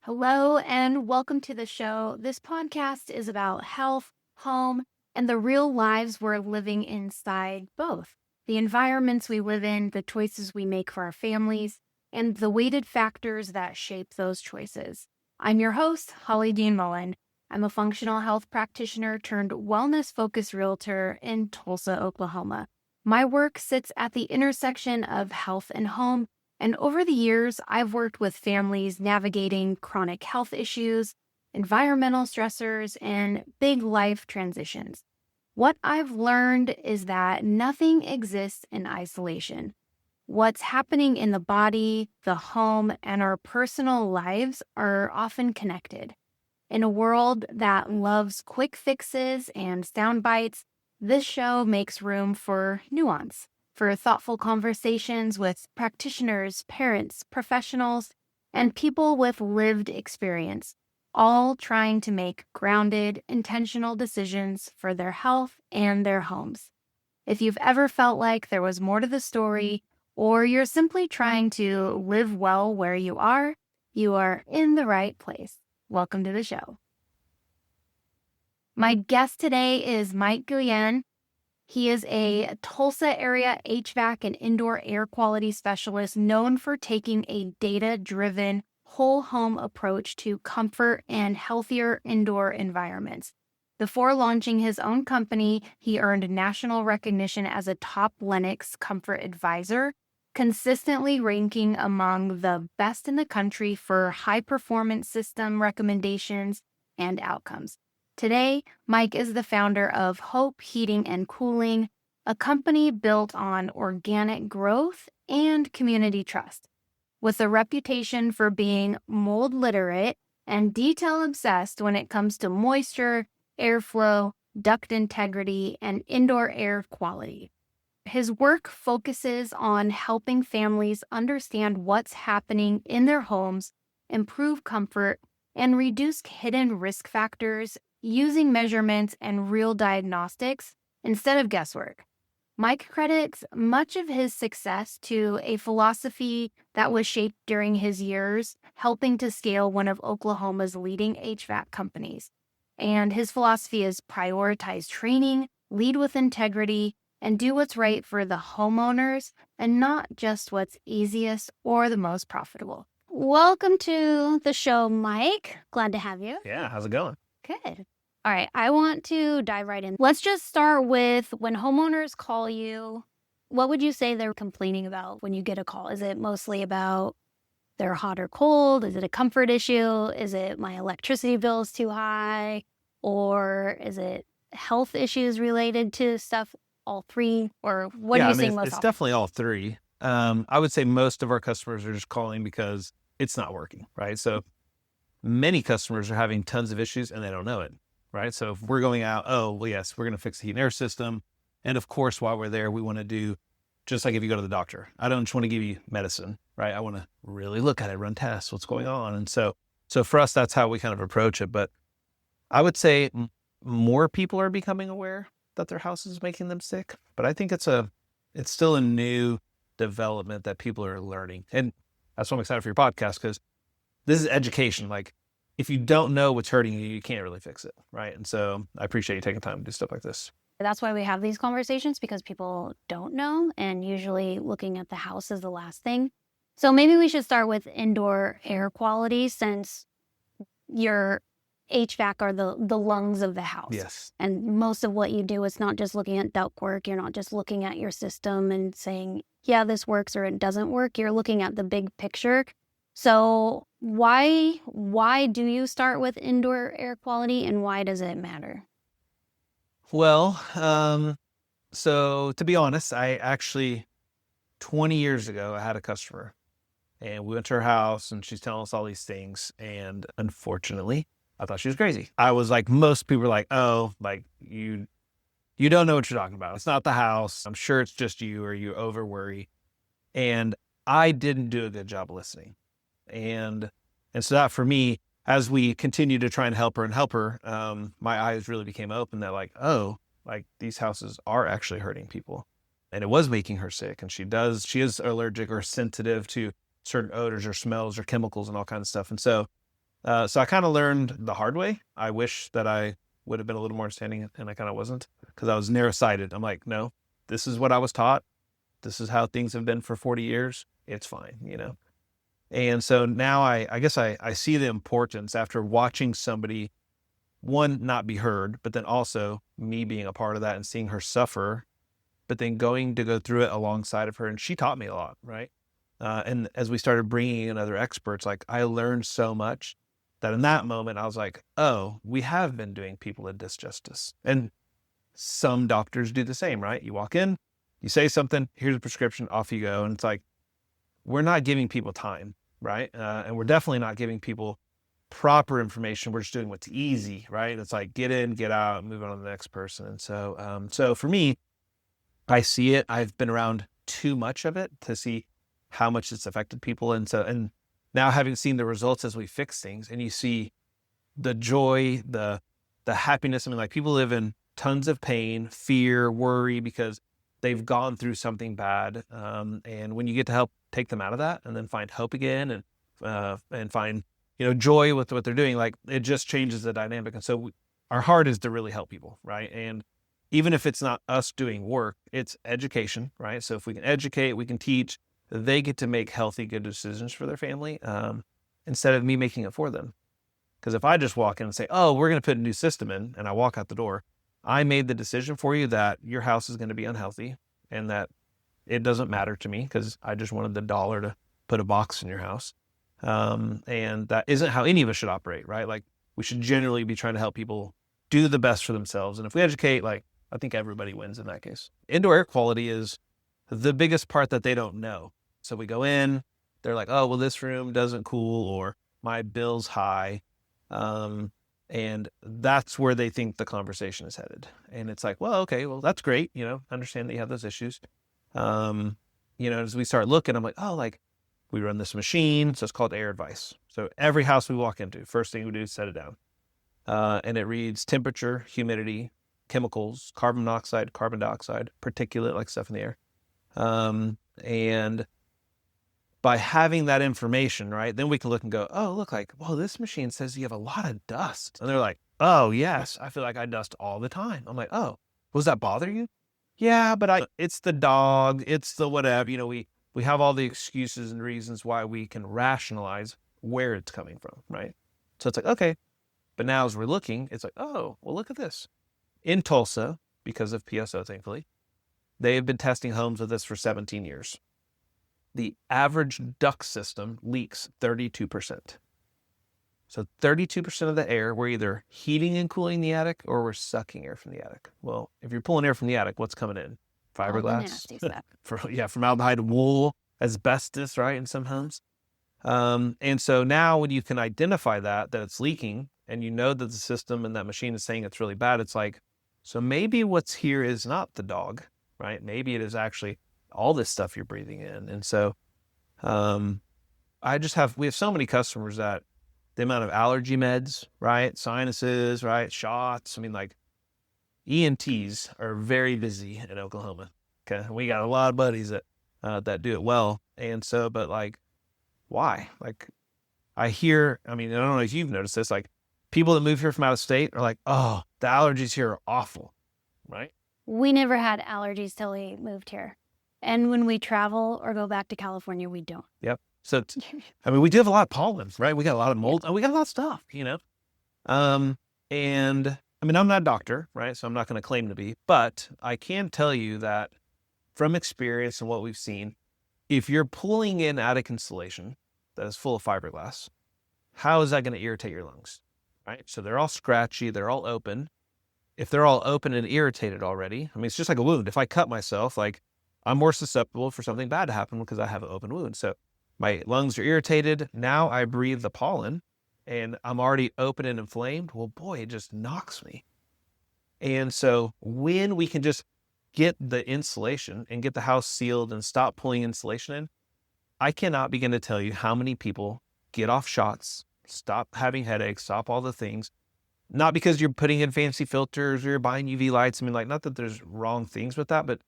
Hello and welcome to the show. This podcast is about health, home, and the real lives we're living inside both. The environments we live in, the choices we make for our families, and the weighted factors that shape those choices. I'm your host, Holly Dean Mullen. I'm a functional health practitioner turned wellness-focused realtor in Tulsa, Oklahoma. My work sits at the intersection of health and home, and over the years, I've worked with families navigating chronic health issues, environmental stressors, and big life transitions. What I've learned is that nothing exists in isolation. What's happening in the body, the home, and our personal lives are often connected. In a world that loves quick fixes and sound bites, this show makes room for nuance, for thoughtful conversations with practitioners, parents, professionals, and people with lived experience, all trying to make grounded, intentional decisions for their health and their homes. If you've ever felt like there was more to the story, or you're simply trying to live well where you are in the right place. Welcome to the show. My guest today is Mike Guillen. He is a Tulsa-area HVAC and indoor air quality specialist known for taking a data-driven, whole home approach to comfort and healthier indoor environments. Before launching his own company, he earned national recognition as a top Lennox comfort advisor, consistently ranking among the best in the country for high-performance system recommendations and outcomes. Today, Mike is the founder of Hope Heating and Cooling, a company built on organic growth and community trust. With a reputation for being mold literate and detail obsessed when it comes to moisture, airflow, duct integrity, and indoor air quality. His work focuses on helping families understand what's happening in their homes, improve comfort, and reduce hidden risk factors using measurements and real diagnostics instead of guesswork. Mike credits much of his success to a philosophy that was shaped during his years helping to scale one of Oklahoma's leading HVAC companies. And his philosophy is prioritize training, lead with integrity, and do what's right for the homeowners and not just what's easiest or the most profitable. Welcome to the show, Mike. Glad to have you. Yeah, how's it going? Good. All right, I want to dive right in. Let's just start with when homeowners call you, what would you say they're complaining about when you get a call? Is it mostly about they're hot or cold? Is it a comfort issue? Is it my electricity bill is too high? Or is it health issues related to stuff, all three? Or what are you seeing most it's often? definitely all three. I would say most of our customers are just calling because it's not working, right? So many customers are having tons of issues and they don't know it, right? So if we're going out, oh, well, yes, we're going to fix the heat and air system. And of course, while we're there, we want to do just like if you go to the doctor. I don't just want to give you medicine, right? I want to really look at it, run tests, what's going on. And so for us, that's how we kind of approach it. But I would say more people are becoming aware that their house is making them sick. But I think it's still a new development that people are learning. And that's why I'm excited for your podcast, because this is education. Like, if you don't know what's hurting you, you can't really fix it, right? And so I appreciate you taking time to do stuff like this. That's why we have these conversations, because people don't know, and usually looking at the house is the last thing. So maybe we should start with indoor air quality, since your HVAC are the lungs of the house. Yes. And most of what you do is not just looking at duct work. You're not just looking at your system and saying, yeah, this works or it doesn't work. You're looking at the big picture. So why do you start with indoor air quality, and why does it matter? Well, so to be honest, I actually, 20 years ago, I had a customer and we went to her house and she's telling us all these things. And unfortunately, I thought she was crazy. I was like, most people were like, oh, like you don't know what you're talking about. It's not the house. I'm sure it's just you, or you over worry. And I didn't do a good job listening. And so that, for me, as we continued to try and help her, my eyes really became open that, like, oh, like these houses are actually hurting people. And it was making her sick. And she is allergic or sensitive to certain odors or smells or chemicals and all kinds of stuff. And so So I kind of learned the hard way. I wish that I would have been a little more understanding, and I kind of wasn't, because I was narrow-sighted. I'm like, no, this is what I was taught. This is how things have been for 40 years. It's fine, you know? And so now I guess I see the importance after watching somebody, one, not be heard, but then also me being a part of that and seeing her suffer, but then going to go through it alongside of her. And she taught me a lot, right? And as we started bringing in other experts, like I learned so much that in that moment I was like, oh, we have been doing people a disjustice. And some doctors do the same, right? You walk in, you say something, here's a prescription, off you go. And it's like, we're not giving people time, right? And we're definitely not giving people proper information. We're just doing what's easy, right? It's like get in, get out, move on to the next person. And so for me, I see it. I've been around too much of it to see how much it's affected people. And now having seen the results as we fix things, and you see the joy, the happiness. I mean, like people live in tons of pain, fear, worry, because they've gone through something bad. And when you get to help take them out of that and then find hope again and find, joy with what they're doing, like it just changes the dynamic. And so our heart is to really help people, right? And even if it's not us doing work, it's education, right? So if we can educate, we can teach, they get to make healthy, good decisions for their family instead of me making it for them. Because if I just walk in and say, oh, we're going to put a new system in, and I walk out the door, I made the decision for you that your house is going to be unhealthy and that it doesn't matter to me because I just wanted the dollar to put a box in your house. And that isn't how any of us should operate, right? Like we should generally be trying to help people do the best for themselves. And if we educate, like I think everybody wins in that case. Indoor air quality is the biggest part that they don't know. So we go in, they're like, oh, well, this room doesn't cool, or my bill's high. And that's where they think the conversation is headed. And it's like, well, okay, well, that's great. Understand that you have those issues. As we start looking, I'm like, oh, like we run this machine. So it's called Air Advice. So every house we walk into, first thing we do is set it down. And it reads temperature, humidity, chemicals, carbon monoxide, carbon dioxide, particulate, like stuff in the air. And by having that information, right, then we can look and go, oh, look, like, well, this machine says you have a lot of dust. And they're like, oh, yes, I feel like I dust all the time. I'm like, oh, does that bother you? Yeah, but it's the dog, it's the whatever. We have all the excuses and reasons why we can rationalize where it's coming from, right? So it's like, okay. But now as we're looking, it's like, oh, well, look at this. In Tulsa, because of PSO, thankfully, they have been testing homes with this for 17 years. The average duct system leaks 32%. So 32% of the air, we're either heating and cooling the attic or we're sucking air from the attic. Well, if you're pulling air from the attic, what's coming in? Fiberglass, all the nasty stuff. Formaldehyde, wool, asbestos, right, in some homes. And so now when you can identify that it's leaking, and you know that the system and that machine is saying it's really bad, it's like, so maybe what's here is not the dog, right? Maybe it is actually all this stuff you're breathing in. And so we have so many customers that the amount of allergy meds, right? Sinuses, right? Shots. I mean, like ENTs are very busy in Oklahoma. Okay. We got a lot of buddies that do it well. And so, but like, why? Like I don't know if you've noticed this, like people that move here from out of state are like, oh, the allergies here are awful, right? We never had allergies till we moved here. And when we travel or go back to California, we don't. Yep. So, we do have a lot of pollen, right? We got a lot of mold. We got a lot of stuff, and I'm not a doctor, right? So I'm not going to claim to be, but I can tell you that from experience and what we've seen, if you're pulling in attic insulation that is full of fiberglass, how is that going to irritate your lungs, right? So they're all scratchy. They're all open. If they're all open and irritated already, it's just like a wound. If I cut myself, like I'm more susceptible for something bad to happen because I have an open wound. So my lungs are irritated. Now I breathe the pollen and I'm already open and inflamed. Well, boy, it just knocks me. And so when we can just get the insulation and get the house sealed and stop pulling insulation in, I cannot begin to tell you how many people get off shots, stop having headaches, stop all the things. Not because you're putting in fancy filters or you're buying UV lights. Not that there's wrong things with that, but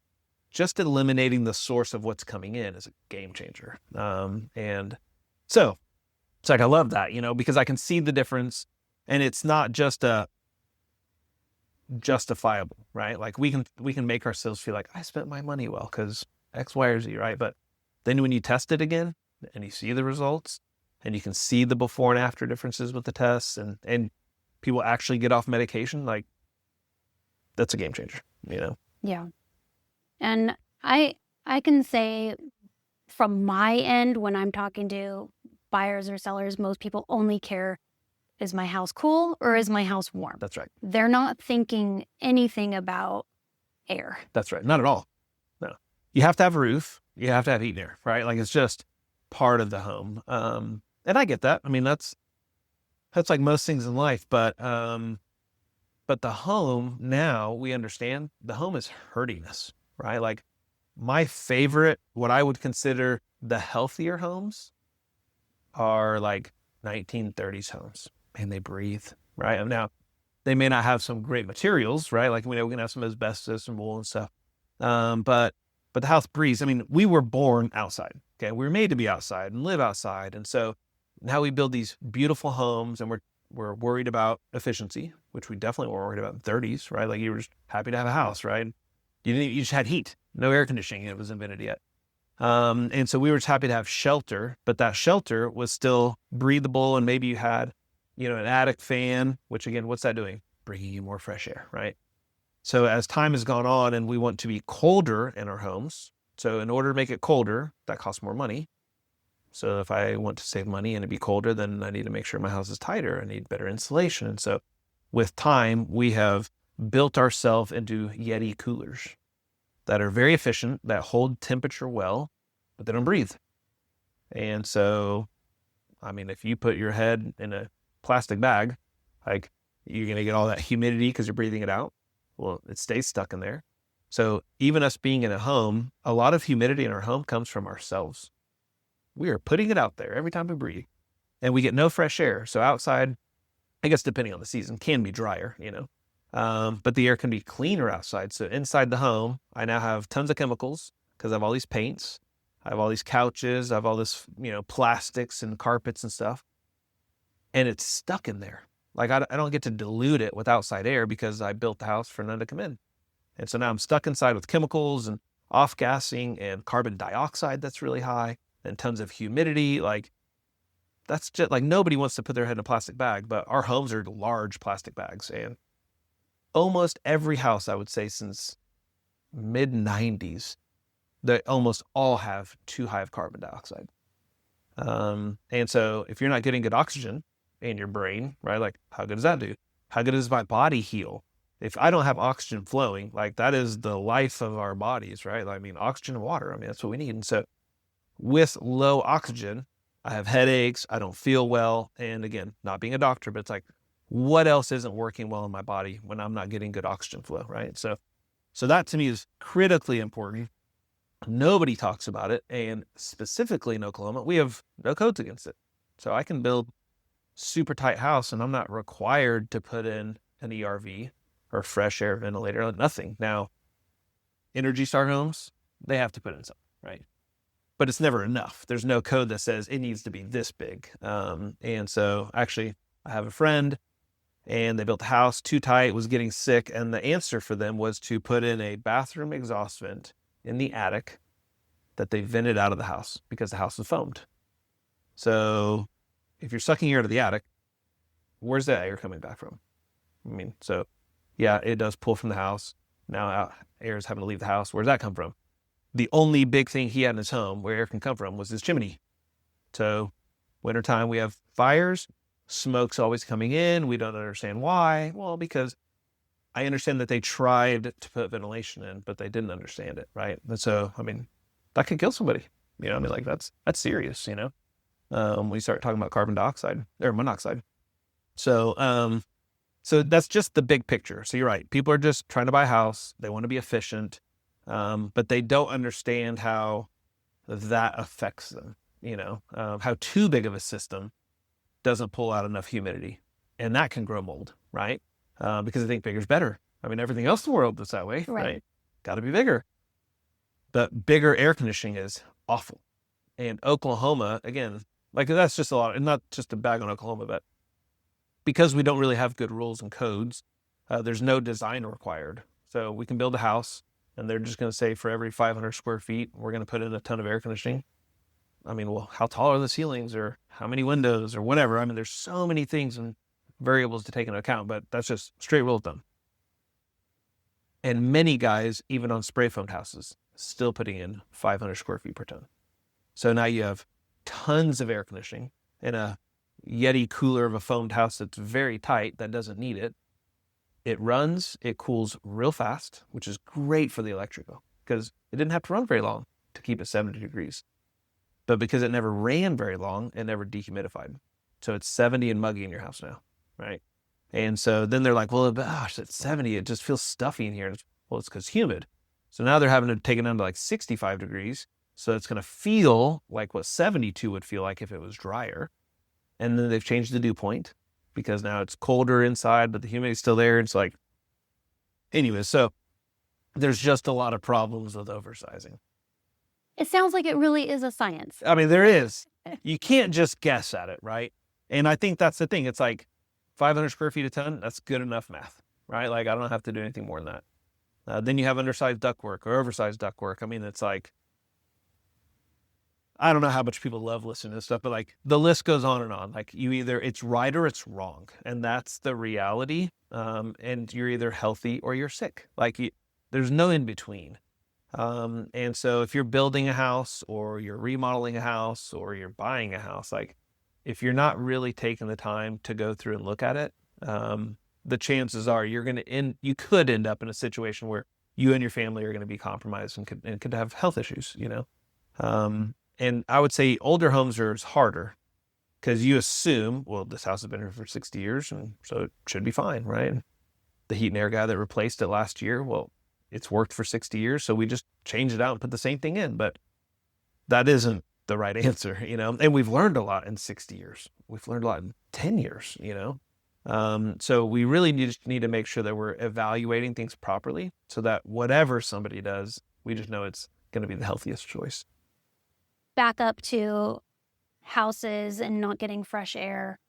just eliminating the source of what's coming in is a game changer. And so It's like, I love that, because I can see the difference, and it's not just a justifiable, right? Like we can make ourselves feel like I spent my money well because X, Y, or Z, right? But then when you test it again and you see the results and you can see the before and after differences with the tests, and people actually get off medication, like that's a game changer, Yeah. And I can say from my end, when I'm talking to buyers or sellers, most people only care, is my house cool or is my house warm? That's right. They're not thinking anything about air. That's right. Not at all. No. You have to have a roof. You have to have heat and air, right? Like it's just part of the home. And I get that. I mean, that's like most things in life, but the home, now we understand the home is hurting us, right? Like my favorite, what I would consider the healthier homes are like 1930s homes, and they breathe, right? Now, they may not have some great materials, right? Like we know we can have some asbestos and wool and stuff. But the house breathes. I mean, we were born outside. Okay. We were made to be outside and live outside. And so now we build these beautiful homes, and we're worried about efficiency, which we definitely were worried about in the 30s, right? Like you were just happy to have a house, right? You just had heat, no air conditioning. It was invented yet. And so we were just happy to have shelter, but that shelter was still breathable. And maybe you had, an attic fan, which again, what's that doing? Bringing you more fresh air, right? So as time has gone on and we want to be colder in our homes, so in order to make it colder, that costs more money. So if I want to save money and it be colder, then I need to make sure my house is tighter. I need better insulation. And so with time, we have built ourselves into Yeti coolers that are very efficient, that hold temperature well, but they don't breathe. And so, I mean, if you put your head in a plastic bag, like you're going to get all that humidity because you're breathing it out. Well, it stays stuck in there. So even us being in a home, a lot of humidity in our home comes from ourselves. We are putting it out there every time we breathe, and we get no fresh air. So outside, I guess depending on the season, can be drier, but the air can be cleaner outside. So inside the home, I now have tons of chemicals because I have all these paints. I have all these couches. I have all this, plastics and carpets and stuff. And it's stuck in there. Like I don't get to dilute it with outside air because I built the house for none to come in. And so now I'm stuck inside with chemicals and off-gassing and carbon dioxide that's really high and tons of humidity. Like that's just like nobody wants to put their head in a plastic bag, but our homes are large plastic bags. And almost every house, I would say since mid-90s, they almost all have too high of carbon dioxide. And so if you're not getting good oxygen in your brain, right? Like how good does that do? How good does my body heal? If I don't have oxygen flowing, like that is the life of our bodies, right? I mean, oxygen and water, I mean, that's what we need. And so with low oxygen, I have headaches, I don't feel well. And again, not being a doctor, but it's like, what else isn't working well in my body when I'm not getting good oxygen flow, right? So that to me is critically important. Nobody talks about it. And specifically in Oklahoma, we have no codes against it. So I can build super tight house and I'm not required to put in an ERV or fresh air ventilator, nothing. Now, Energy Star homes, they have to put in something, right? But it's never enough. There's no code that says it needs to be this big. And so actually I have a friend and they built a house too tight, was getting sick. And the answer for them was to put in a bathroom exhaust vent in the attic that they vented out of the house because the house was foamed. So if you're sucking air to the attic, where's that air coming back from? I mean, so yeah, it does pull from the house. Now air is having to leave the house. Where's that come from? The only big thing he had in his home where air can come from was his chimney. So wintertime, we have fires. Smoke's always coming in. We don't understand why. Well, because I understand that they tried to put ventilation in, but they didn't understand it, right? And so, I mean, that could kill somebody. I mean, like that's serious, when you start talking about carbon dioxide or monoxide. So, so that's just the big picture. So you're right. People are just trying to buy a house. They want to be efficient, but they don't understand how that affects them, how too big of a system doesn't pull out enough humidity, and that can grow mold, right? Because I think bigger is better. I mean, everything else in the world is that way, right? Got to be bigger. But bigger air conditioning is awful. And Oklahoma, again, Like that's just a lot, and not just a bag on Oklahoma, but because we don't really have good rules and codes, there's no design required. So we can build a house and they're just going to say for every 500 square feet, we're going to put in a ton of air conditioning. I mean, well, how tall are the ceilings or how many windows or whatever? I mean, there's so many things and variables to take into account, but that's just straight rule of thumb. And many guys, even on spray foamed houses, still putting in 500 square feet per ton. So now you have tons of air conditioning in a Yeti cooler of a foamed house that's very tight, that doesn't need it. It runs, it cools real fast, which is great for the electrical because it didn't have to run very long to keep it 70 degrees. But because it never ran very long, it never dehumidified. So it's 70 and muggy in your house now, right? And so then they're like, well, gosh, it's 70. It just feels stuffy in here. Well, it's because humid. So now they're having to take it down to like 65 degrees. So it's going to feel like what 72 would feel like if it was drier. And then they've changed the dew point because now it's colder inside, but the humidity's still there. It's like, anyway, so there's just a lot of problems with oversizing. It sounds like it really is a science. I mean, there is. You can't just guess at it, right? And I think that's the thing. It's like 500 square feet a ton, that's good enough math, right? Like I don't have to do anything more than that. Then you have undersized ductwork or oversized ductwork. I mean, it's like, I don't know how much people love listening to this stuff, but like the list goes on and on. Like you either it's right or it's wrong. And that's the reality. And you're either healthy or you're sick. There's no in between. And so if you're building a house or you're remodeling a house or you're buying a house, like if you're not really taking the time to go through and look at it, the chances are you could end up in a situation where you and your family are going to be compromised and could have health issues, you know? And I would say older homes are harder because you assume, well, this house has been here for 60 years and so it should be fine, right? The heat and air guy that replaced it last year, well, it's worked for 60 years. So we just change it out and put the same thing in, but that isn't the right answer, you know? And we've learned a lot in 60 years. We've learned a lot in 10 years, you know? So we really need to make sure that we're evaluating things properly so that whatever somebody does, we just know it's going to be the healthiest choice. Back up to houses and not getting fresh air.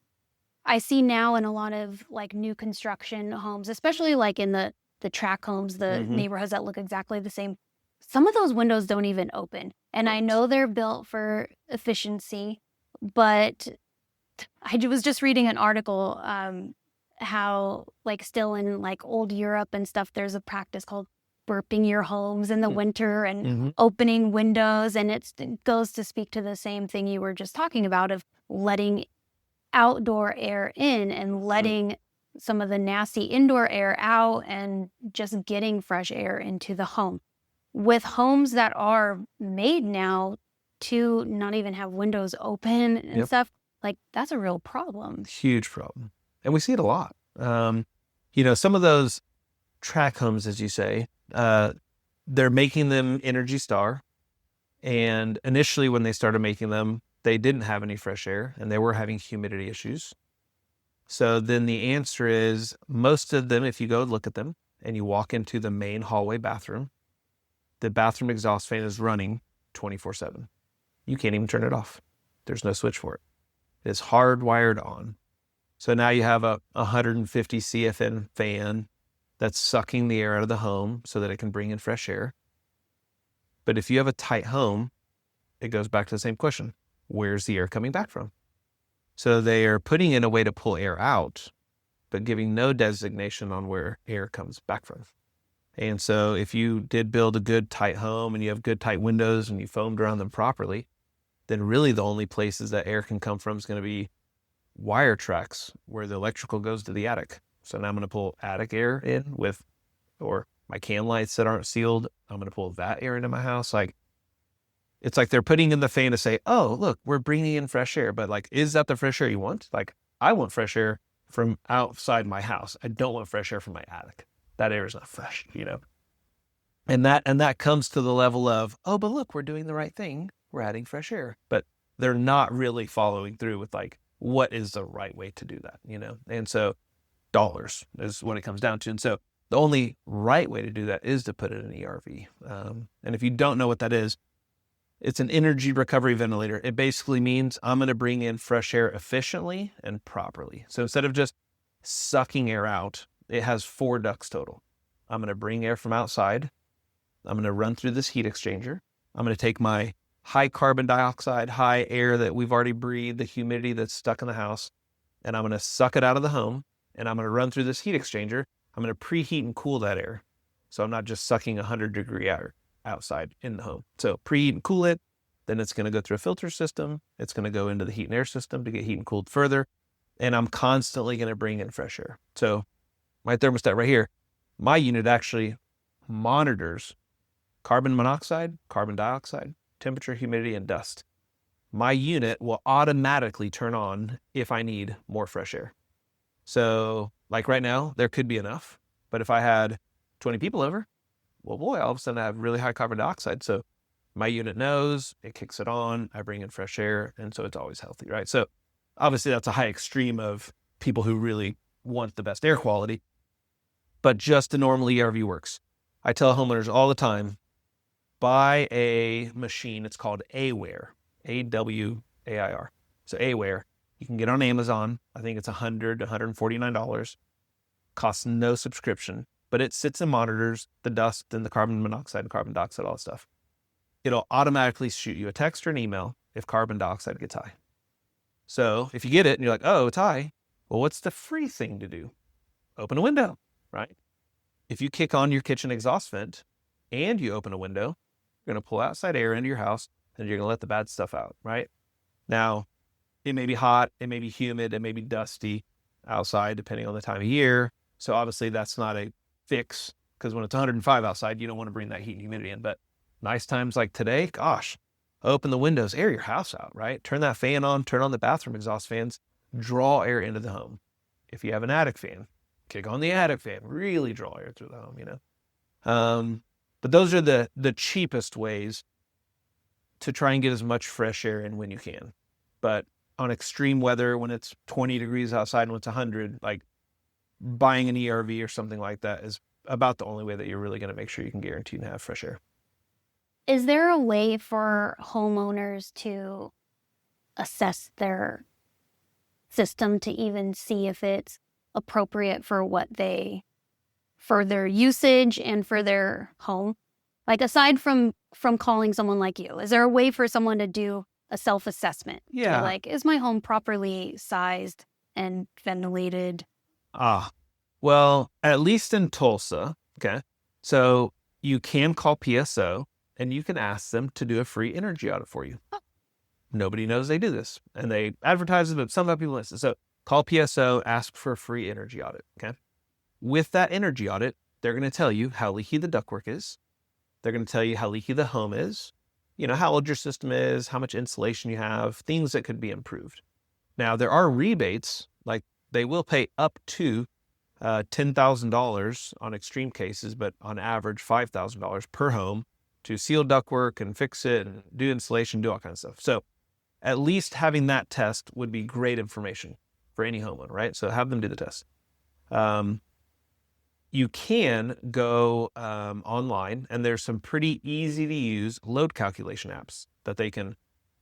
I see now in a lot of like new construction homes, especially like in the tract homes, the neighborhoods that look exactly the same, some of those windows don't even open. And I know they're built for efficiency, but I was just reading an article how like still in like old Europe and stuff, there's a practice called burping your homes in the winter and opening windows. And it goes to speak to the same thing you were just talking about of letting outdoor air in and letting some of the nasty indoor air out and just getting fresh air into the home. With homes that are made now to not even have windows open and stuff, like that's a real problem. Huge problem. And we see it a lot. You know, some of those tract homes, as you say, they're making them Energy Star. And initially when they started making them, they didn't have any fresh air and they were having humidity issues. So then the answer is most of them, if you go look at them and you walk into the main hallway bathroom, the bathroom exhaust fan is running 24/7. You can't even turn it off. There's no switch for it. It's hardwired on. So now you have a 150 CFM fan that's sucking the air out of the home so that it can bring in fresh air. But if you have a tight home, it goes back to the same question. Where's the air coming back from? So they are putting in a way to pull air out, but giving no designation on where air comes back from. And so if you did build a good tight home and you have good tight windows and you foamed around them properly, then really the only places that air can come from is going to be wire tracks where the electrical goes to the attic. So now I'm going to pull attic air in or my can lights that aren't sealed. I'm going to pull that air into my house. It's like they're putting in the fan to say, oh, look, we're bringing in fresh air. But like, is that the fresh air you want? Like, I want fresh air from outside my house. I don't want fresh air from my attic. That air is not fresh, you know? And that comes to the level of, oh, but look, we're doing the right thing. We're adding fresh air. But they're not really following through with like, what is the right way to do that, you know? And so dollars is what it comes down to. And so the only right way to do that is to put it in an ERV. And if you don't know what that is, It's an energy recovery ventilator. It basically means I'm going to bring in fresh air efficiently and properly. So instead of just sucking air out, it has 4 ducts total. I'm going to bring air from outside. I'm going to run through this heat exchanger. I'm going to take my high carbon dioxide, high air that we've already breathed, the humidity that's stuck in the house, and I'm going to suck it out of the home, and I'm going to run through this heat exchanger. I'm going to preheat and cool that air. So I'm not just sucking 100-degree air outside in the home. So preheat and cool it. Then it's going to go through a filter system. It's going to go into the heat and air system to get heat and cooled further. And I'm constantly going to bring in fresh air. So my thermostat right here, my unit actually monitors carbon monoxide, carbon dioxide, temperature, humidity, and dust. My unit will automatically turn on if I need more fresh air. So like right now, there could be enough. But if I had 20 people over, well, boy, all of a sudden I have really high carbon dioxide. So my unit knows, it kicks it on, I bring in fresh air, and so it's always healthy, right? So obviously that's a high extreme of people who really want the best air quality, but just a normal ERV works. I tell homeowners all the time, buy a machine. It's called Awair, A-W-A-I-R. So Awair, you can get on Amazon. I think it's $100, $149. Costs no subscription, but it sits and monitors the dust and the carbon monoxide and carbon dioxide, all that stuff. It'll automatically shoot you a text or an email if carbon dioxide gets high. So if you get it and you're like, oh, it's high, well, what's the free thing to do? Open a window, right? If you kick on your kitchen exhaust vent and you open a window, you're going to pull outside air into your house and you're going to let the bad stuff out, right? Now, it may be hot, it may be humid, it may be dusty outside, depending on the time of year. So obviously that's not a fix, because when it's 105 outside, you don't want to bring that heat and humidity in. But nice times like today, gosh, open the windows, air your house out, right? Turn that fan on, turn on the bathroom exhaust fans, draw air into the home. If you have an attic fan, kick on the attic fan, really draw air through the home, you know? But those are the cheapest ways to try and get as much fresh air in when you can. But on extreme weather, when it's 20 degrees outside and when it's 100, like buying an ERV or something like that is about the only way that you're really going to make sure you can guarantee and have fresh air. Is there a way for homeowners to assess their system to even see if it's appropriate for for their usage and for their home? Like, aside from calling someone like you, is there a way for someone to do a self-assessment? Yeah. Like, is my home properly sized and ventilated? Well, at least in Tulsa, okay, so you can call PSO and you can ask them to do a free energy audit for you. Nobody knows they do this, and they advertise it, but some people listen. So call PSO, ask for a free energy audit, okay? With that energy audit, they're going to tell you how leaky the ductwork is. They're going to tell you how leaky the home is, you know, how old your system is, how much insulation you have, things that could be improved. Now, there are rebates, like they will pay up to $10,000 on extreme cases, but on average $5,000 per home to seal ductwork and fix it and do insulation, do all kinds of stuff. So at least having that test would be great information for any homeowner, right? So have them do the test. You can go online, and there's some pretty easy to use load calculation apps that they can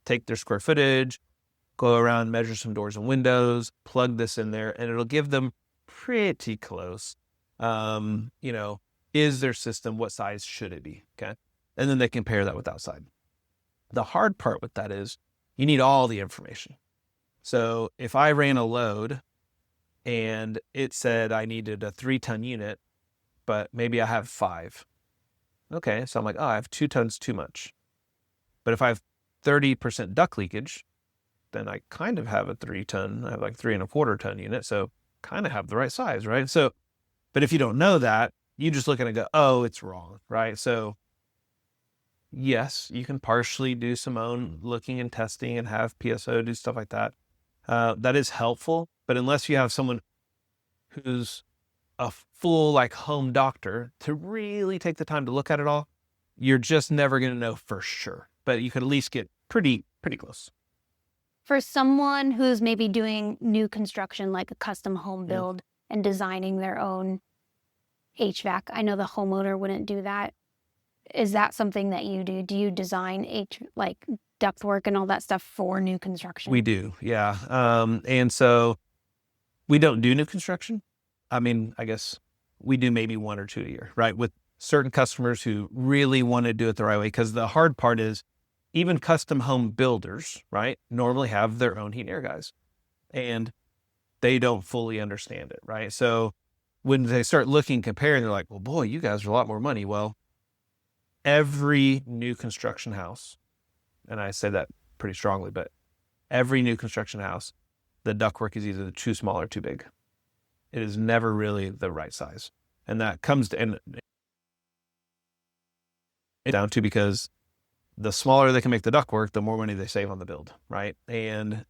take their square footage, go around, measure some doors and windows, plug this in there, and it'll give them pretty close. You know, is their system, what size should it be? Okay. And then they compare that with outside. The hard part with that is you need all the information. So if I ran a load and it said I needed a 3-ton unit, but maybe I have 5. Okay. So I'm like, oh, I have 2 tons too much. But if I have 30% duct leakage, then I kind of have a 3-ton, I have like 3.25-ton unit. So kind of have the right size, right? So, but if you don't know that, you just look at it and go, oh, it's wrong, right? So yes, you can partially do some own looking and testing and have PSO do stuff like that. That is helpful, but unless you have someone who's a full like home doctor to really take the time to look at it all, you're just never going to know for sure, but you could at least get pretty close. For someone who's maybe doing new construction, like a custom home build and designing their own HVAC, I know the homeowner wouldn't do that. is that something that you do? Do you design like ductwork and all that stuff for new construction? We do, yeah. And so we don't do new construction. I mean, I guess we do maybe 1 or 2 a year, right? With certain customers who really want to do it the right way. Because the hard part is even custom home builders, right, normally have their own heat and air guys. And they don't fully understand it, right? So when they start looking, comparing, they're like, well, boy, you guys are a lot more money. Well, every new construction house, and I say that pretty strongly, but every new construction house, the ductwork is either too small or too big. It is never really the right size. And that comes down to because the smaller they can make the ductwork, the more money they save on the build, right? And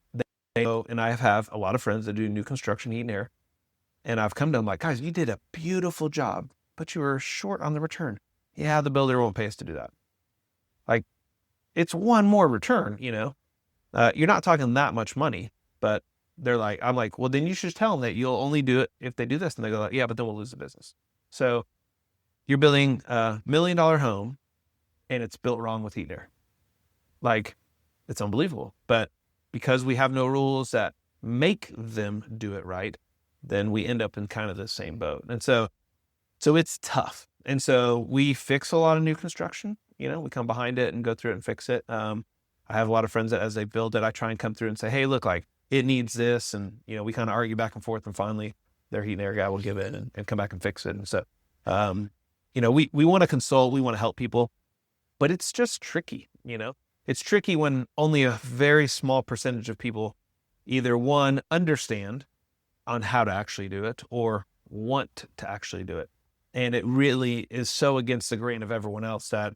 and I have a lot of friends that do new construction heat and air. And I've come to them like, guys, you did a beautiful job, but you were short on the return. Yeah, the builder won't pay us to do that. Like, it's one more return, you're not talking that much money, but they're like, I'm like, well, then you should tell them that you'll only do it if they do this. And they go like, yeah, but then we'll lose the business. So you're building $1 million home and it's built wrong with heat and air. Like, it's unbelievable. But because we have no rules that make them do it right, then we end up in kind of the same boat. And so it's tough. And so we fix a lot of new construction. We come behind it and go through it and fix it. I have a lot of friends that as they build it, I try and come through and say, hey, look, like it needs this. And, we kind of argue back and forth, and finally their heat and air guy will give it and come back and fix it. And so, we want to consult, we want to help people, but it's just tricky. It's tricky when only a very small percentage of people either one, understand on how to actually do it or want to actually do it. And it really is so against the grain of everyone else that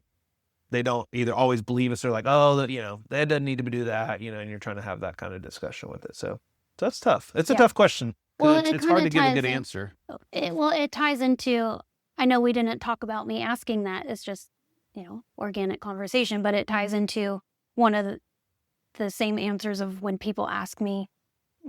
they don't either always believe us or like, oh, that doesn't need to do that, and you're trying to have that kind of discussion with it. So that's tough. It's a tough question. Well, it's hard to give a good answer. It ties into, I know we didn't talk about me asking that. It's just, organic conversation, but it ties into one of the same answers of when people ask me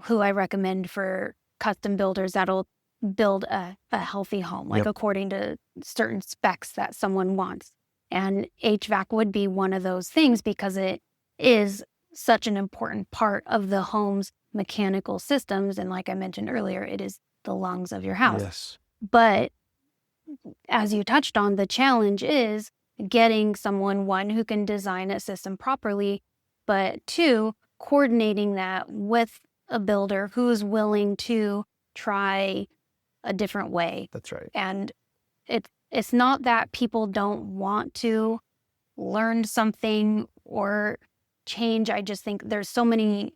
who I recommend for custom builders that'll build a healthy home, like according to certain specs that someone wants. And HVAC would be one of those things because it is such an important part of the home's mechanical systems. And like I mentioned earlier, it is the lungs of your house. Yes. But as you touched on, the challenge is getting someone, one, who can design a system properly, but two, coordinating that with a builder who's willing to try a different way. That's right. And it's not that people don't want to learn something or change. I just think there's so many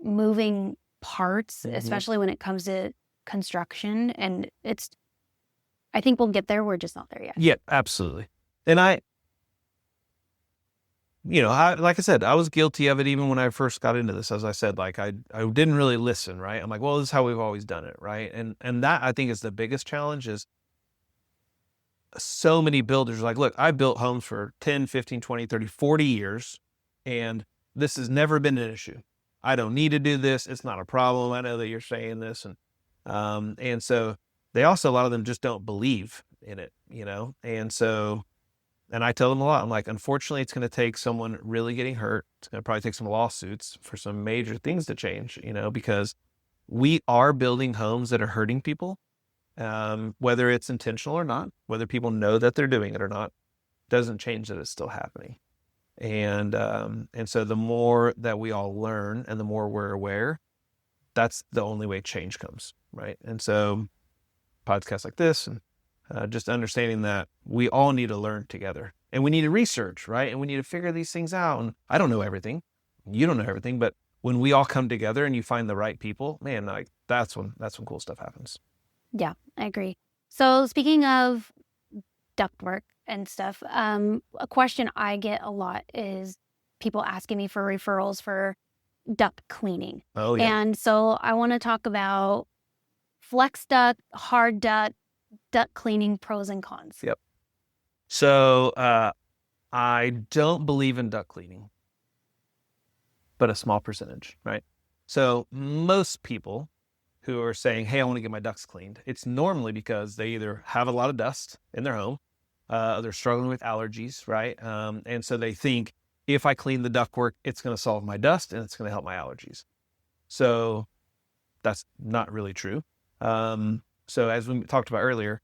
moving parts, especially when it comes to construction. And I think we'll get there. We're just not there yet. Yeah, absolutely. And like I said, I was guilty of it even when I first got into this. As I said, like I didn't really listen, right? I'm like, well, this is how we've always done it, right? And that I think is the biggest challenge is so many builders are like, look, I built homes for 10, 15, 20, 30, 40 years, and this has never been an issue. I don't need to do this. It's not a problem. I know that you're saying this. And so they also, a lot of them just don't believe in it, And so, and I tell them a lot, I'm like, unfortunately, it's going to take someone really getting hurt. It's going to probably take some lawsuits for some major things to change, because we are building homes that are hurting people. Whether it's intentional or not, whether people know that they're doing it or not, doesn't change that it's still happening. And so the more that we all learn and the more we're aware, that's the only way change comes, right? And so podcasts like this and just understanding that we all need to learn together and we need to research, right? And we need to figure these things out. And I don't know everything. You don't know everything, but when we all come together and you find the right people, man, like that's when cool stuff happens. Yeah, I agree. So speaking of ductwork and stuff, a question I get a lot is people asking me for referrals for duct cleaning. Oh, yeah. And so I want to talk about flex duct, hard duct cleaning, pros and cons. Yep. So I don't believe in duct cleaning, but a small percentage, right? So most people who are saying, hey, I want to get my ducts cleaned, it's normally because they either have a lot of dust in their home, They're struggling with allergies, right? And so they think if I clean the ductwork, it's going to solve my dust and it's going to help my allergies. So that's not really true. So as we talked about earlier,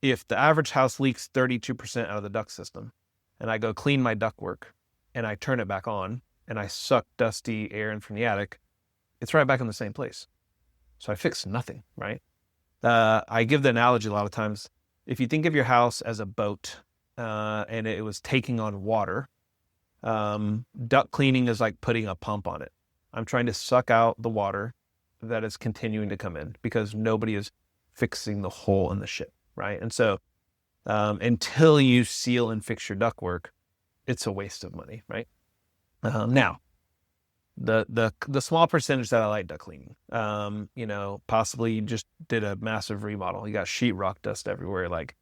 if the average house leaks 32% out of the duct system and I go clean my ductwork and I turn it back on and I suck dusty air in from the attic, it's right back in the same place. So I fixed nothing, right? I give the analogy a lot of times. If you think of your house as a boat and it was taking on water, duct cleaning is like putting a pump on it. I'm trying to suck out the water that is continuing to come in because nobody is fixing the hole in the ship, right? And so until you seal and fix your ductwork, it's a waste of money, right? Now, the small percentage that I like duct cleaning, possibly you just did a massive remodel. You got sheetrock dust everywhere. Like,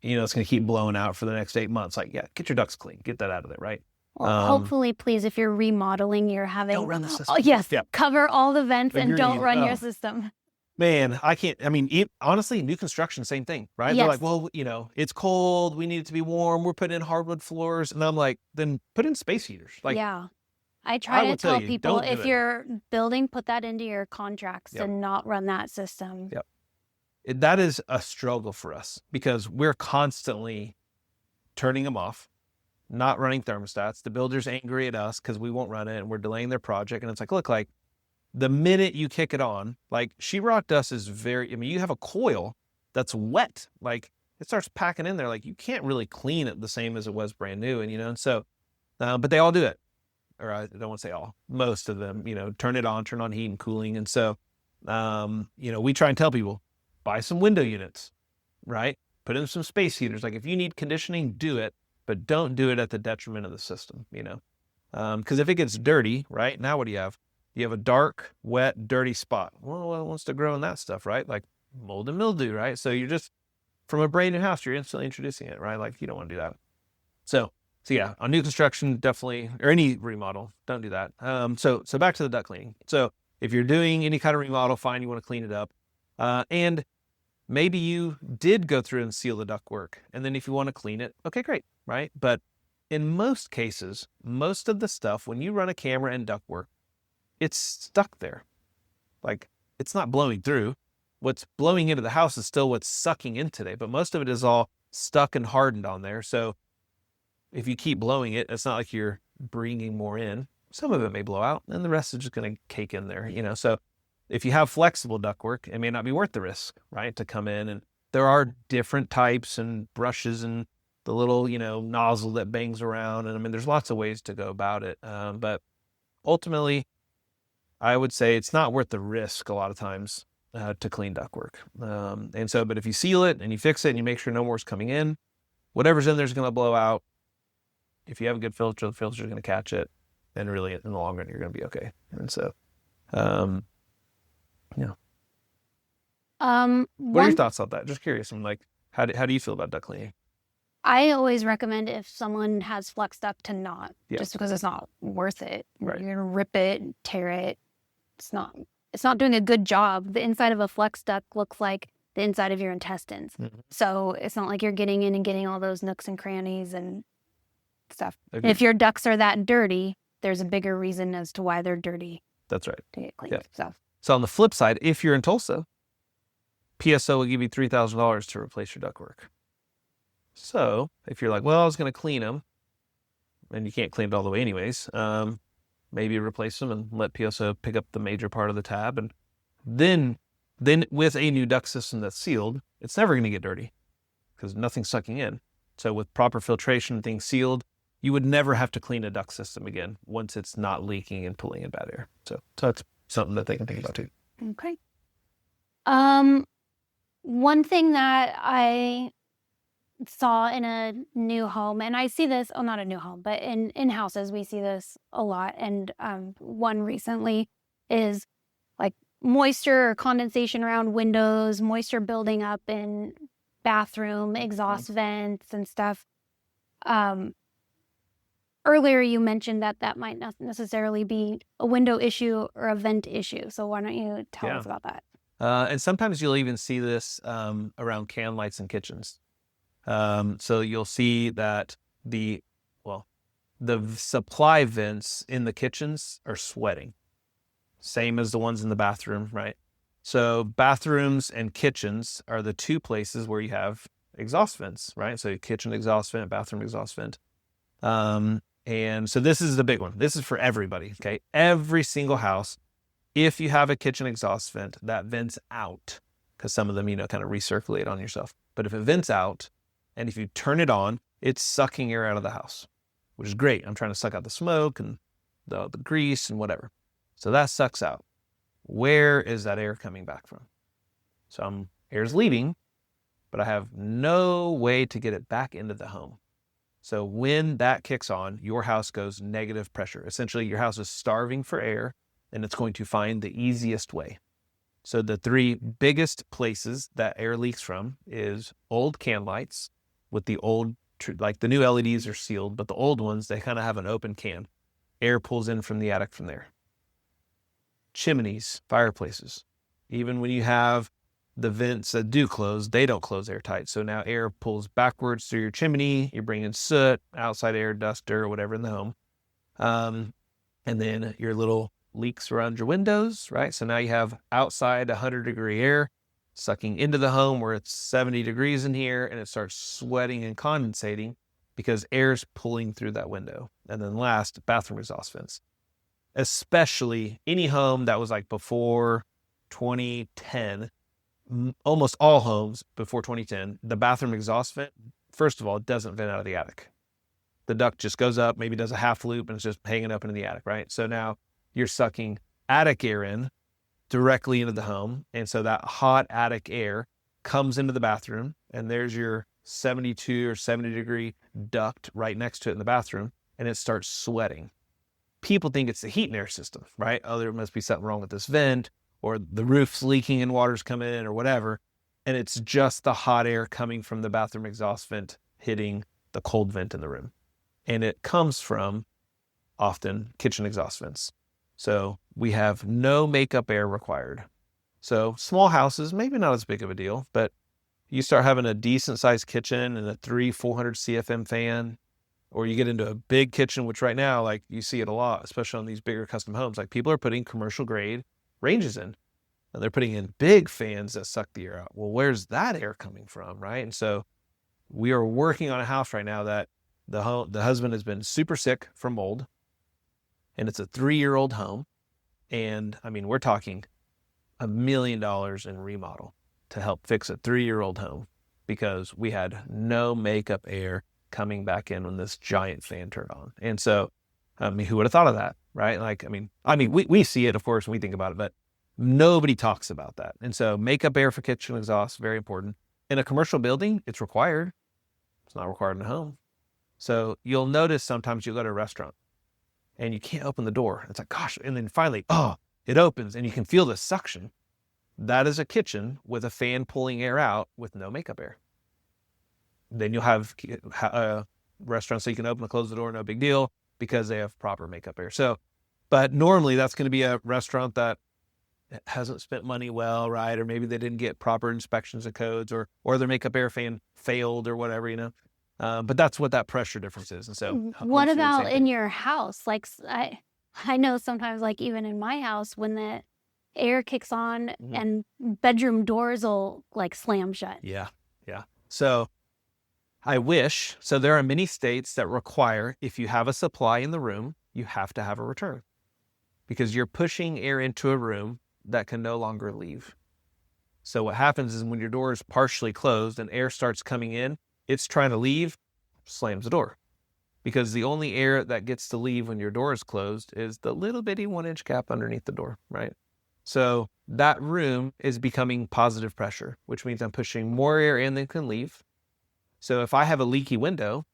it's going to keep blowing out for the next 8 months. Like, yeah, get your ducts clean, get that out of there, right? Well, hopefully, please, if you're remodeling, you're having... Don't run the system. Oh, yes, yeah. Cover all the vents and don't run your system. Man, I can't, honestly, new construction, same thing, right? Yes. They're like, well, it's cold. We need it to be warm. We're putting in hardwood floors. And I'm like, then put in space heaters. Like, yeah. I try to tell people, if you're building, put that into your contracts and not run that system. Yep. That is a struggle for us because we're constantly turning them off, not running thermostats. The builder's angry at us because we won't run it and we're delaying their project. And it's like, look, like the minute you kick it on, like sheetrock dust is you have a coil that's wet. Like it starts packing in there. Like you can't really clean it the same as it was brand new. And, so, but they all do it. Or I don't want to say all, most of them, turn on heat and cooling. And so, we try and tell people, buy some window units, right? Put in some space heaters. Like if you need conditioning, do it, but don't do it at the detriment of the system, because if it gets dirty, right? Now what do you have? You have a dark, wet, dirty spot. Well, what wants to grow in that stuff, right? Like mold and mildew, right? So you're just, from a brand new house, you're instantly introducing it, right? Like you don't want to do that. So yeah, on new construction, definitely, or any remodel, don't do that. So back to the duct cleaning. So if you're doing any kind of remodel, fine, you want to clean it up. And maybe you did go through and seal the ductwork. And then if you want to clean it, okay, great, right? But in most cases, most of the stuff, when you run a camera and ductwork, it's stuck there. Like it's not blowing through. What's blowing into the house is still what's sucking in today, but most of it is all stuck and hardened on there. So if you keep blowing it, it's not like you're bringing more in. Some of it may blow out and the rest is just going to cake in there, So if you have flexible ductwork, it may not be worth the risk, right? To come in, and there are different types and brushes and the little, nozzle that bangs around. And there's lots of ways to go about it. But ultimately, I would say it's not worth the risk a lot of times to clean ductwork. But if you seal it and you fix it and you make sure no more is coming in, whatever's in there is going to blow out. If you have a good filter, the filter's going to catch it. And really, in the long run, you're going to be okay. And so, what are your thoughts on that? Just curious. I'm like, how do you feel about duct cleaning? I always recommend if someone has flex duct to not, just because it's not worth it. Right. You're going to rip it, tear it. It's not doing a good job. The inside of a flex duct looks like the inside of your intestines. Mm-hmm. So it's not like you're getting in and getting all those nooks and crannies and stuff. And if your ducts are that dirty, there's a bigger reason as to why they're dirty. That's right. To get cleaned. Yeah. So on the flip side, if you're in Tulsa, PSO will give you $3,000 to replace your ductwork. So if you're like, well, I was going to clean them, and you can't clean it all the way anyways, maybe replace them and let PSO pick up the major part of the tab. And then with a new duct system that's sealed, it's never going to get dirty because nothing's sucking in. So with proper filtration, things sealed, you would never have to clean a duct system again once it's not leaking and pulling in bad air. So that's something that they can think about too. Okay. One thing that I saw in a new home, and I see this, not a new home, but in houses, we see this a lot. And one recently is like moisture or condensation around windows, moisture building up in bathroom, exhaust vents and stuff. Earlier, you mentioned that might not necessarily be a window issue or a vent issue. So why don't you tell us about that? And sometimes you'll even see this around can lights in kitchens. So you'll see that the supply vents in the kitchens are sweating, same as the ones in the bathroom, right? So bathrooms and kitchens are the two places where you have exhaust vents, right? So kitchen exhaust vent, bathroom exhaust vent. And so this is the big one. This is for everybody, okay? Every single house, if you have a kitchen exhaust vent that vents out, because some of them, kind of recirculate on yourself. But if it vents out, and if you turn it on, it's sucking air out of the house, which is great. I'm trying to suck out the smoke and the grease and whatever. So that sucks out. Where is that air coming back from? Some air's leaving, but I have no way to get it back into the home. So when that kicks on, your house goes negative pressure. Essentially, your house is starving for air, and it's going to find the easiest way. So the three biggest places that air leaks from is old can lights with the old, like the new LEDs are sealed, but the old ones, they kind of have an open can. Air pulls in from the attic from there. Chimneys, fireplaces. Even when you have the vents that do close, they don't close airtight. So now air pulls backwards through your chimney. You're bringing soot, outside air, dust, dirt, whatever in the home. And then your little leaks around your windows, right? So now you have outside 100-degree air sucking into the home where it's 70 degrees in here, and it starts sweating and condensating because air's pulling through that window. And then last, bathroom exhaust vents. Especially any home that was like before 2010, almost all homes before 2010, the bathroom exhaust vent, first of all, it doesn't vent out of the attic. The duct just goes up, maybe does a half loop, and it's just hanging up into the attic, right? So now you're sucking attic air in directly into the home. And so that hot attic air comes into the bathroom, and there's your 72 or 70-degree duct right next to it in the bathroom, and it starts sweating. People think it's the heat and air system, right? Oh, there must be something wrong with this vent, or the roof's leaking and water's coming in, or whatever. And it's just the hot air coming from the bathroom exhaust vent hitting the cold vent in the room. And it comes from often kitchen exhaust vents. So we have no makeup air required. So small houses, maybe not as big of a deal, but you start having a decent sized kitchen and a 400 CFM fan, or you get into a big kitchen, which right now, like you see it a lot, especially on these bigger custom homes, like people are putting commercial grade ranges in, and they're putting in big fans that suck the air out. Well, where's that air coming from, right? And so we are working on a house right now that the husband has been super sick from mold, and it's a 3-year-old home. And I mean, we're talking $1 million in remodel to help fix a 3-year-old home because we had no makeup air coming back in when this giant fan turned on. And so, I mean, who would have thought of that, right? Like, I mean, we see it, of course, when we think about it, but nobody talks about that. And so makeup air for kitchen exhaust, very important. In a commercial building, it's required. It's not required in a home. So you'll notice sometimes you go to a restaurant and you can't open the door. It's like, gosh, and then finally, it opens and you can feel the suction. That is a kitchen with a fan pulling air out with no makeup air. Then you'll have restaurants so you can open and close the door, no big deal, because they have proper makeup air. So, but normally that's going to be a restaurant that hasn't spent money well, right? Or maybe they didn't get proper inspections of codes, or their makeup air fan failed or whatever, But that's what that pressure difference is. And so what about in your house? Like I know sometimes, like even in my house, when the air kicks on and bedroom doors will like slam shut. Yeah. So so there are many states that require, if you have a supply in the room, you have to have a return, because you're pushing air into a room that can no longer leave. So what happens is when your door is partially closed and air starts coming in, it's trying to leave, slams the door, because the only air that gets to leave when your door is closed is the little bitty 1-inch gap underneath the door, right? So that room is becoming positive pressure, which means I'm pushing more air in than can leave. So if I have a leaky window,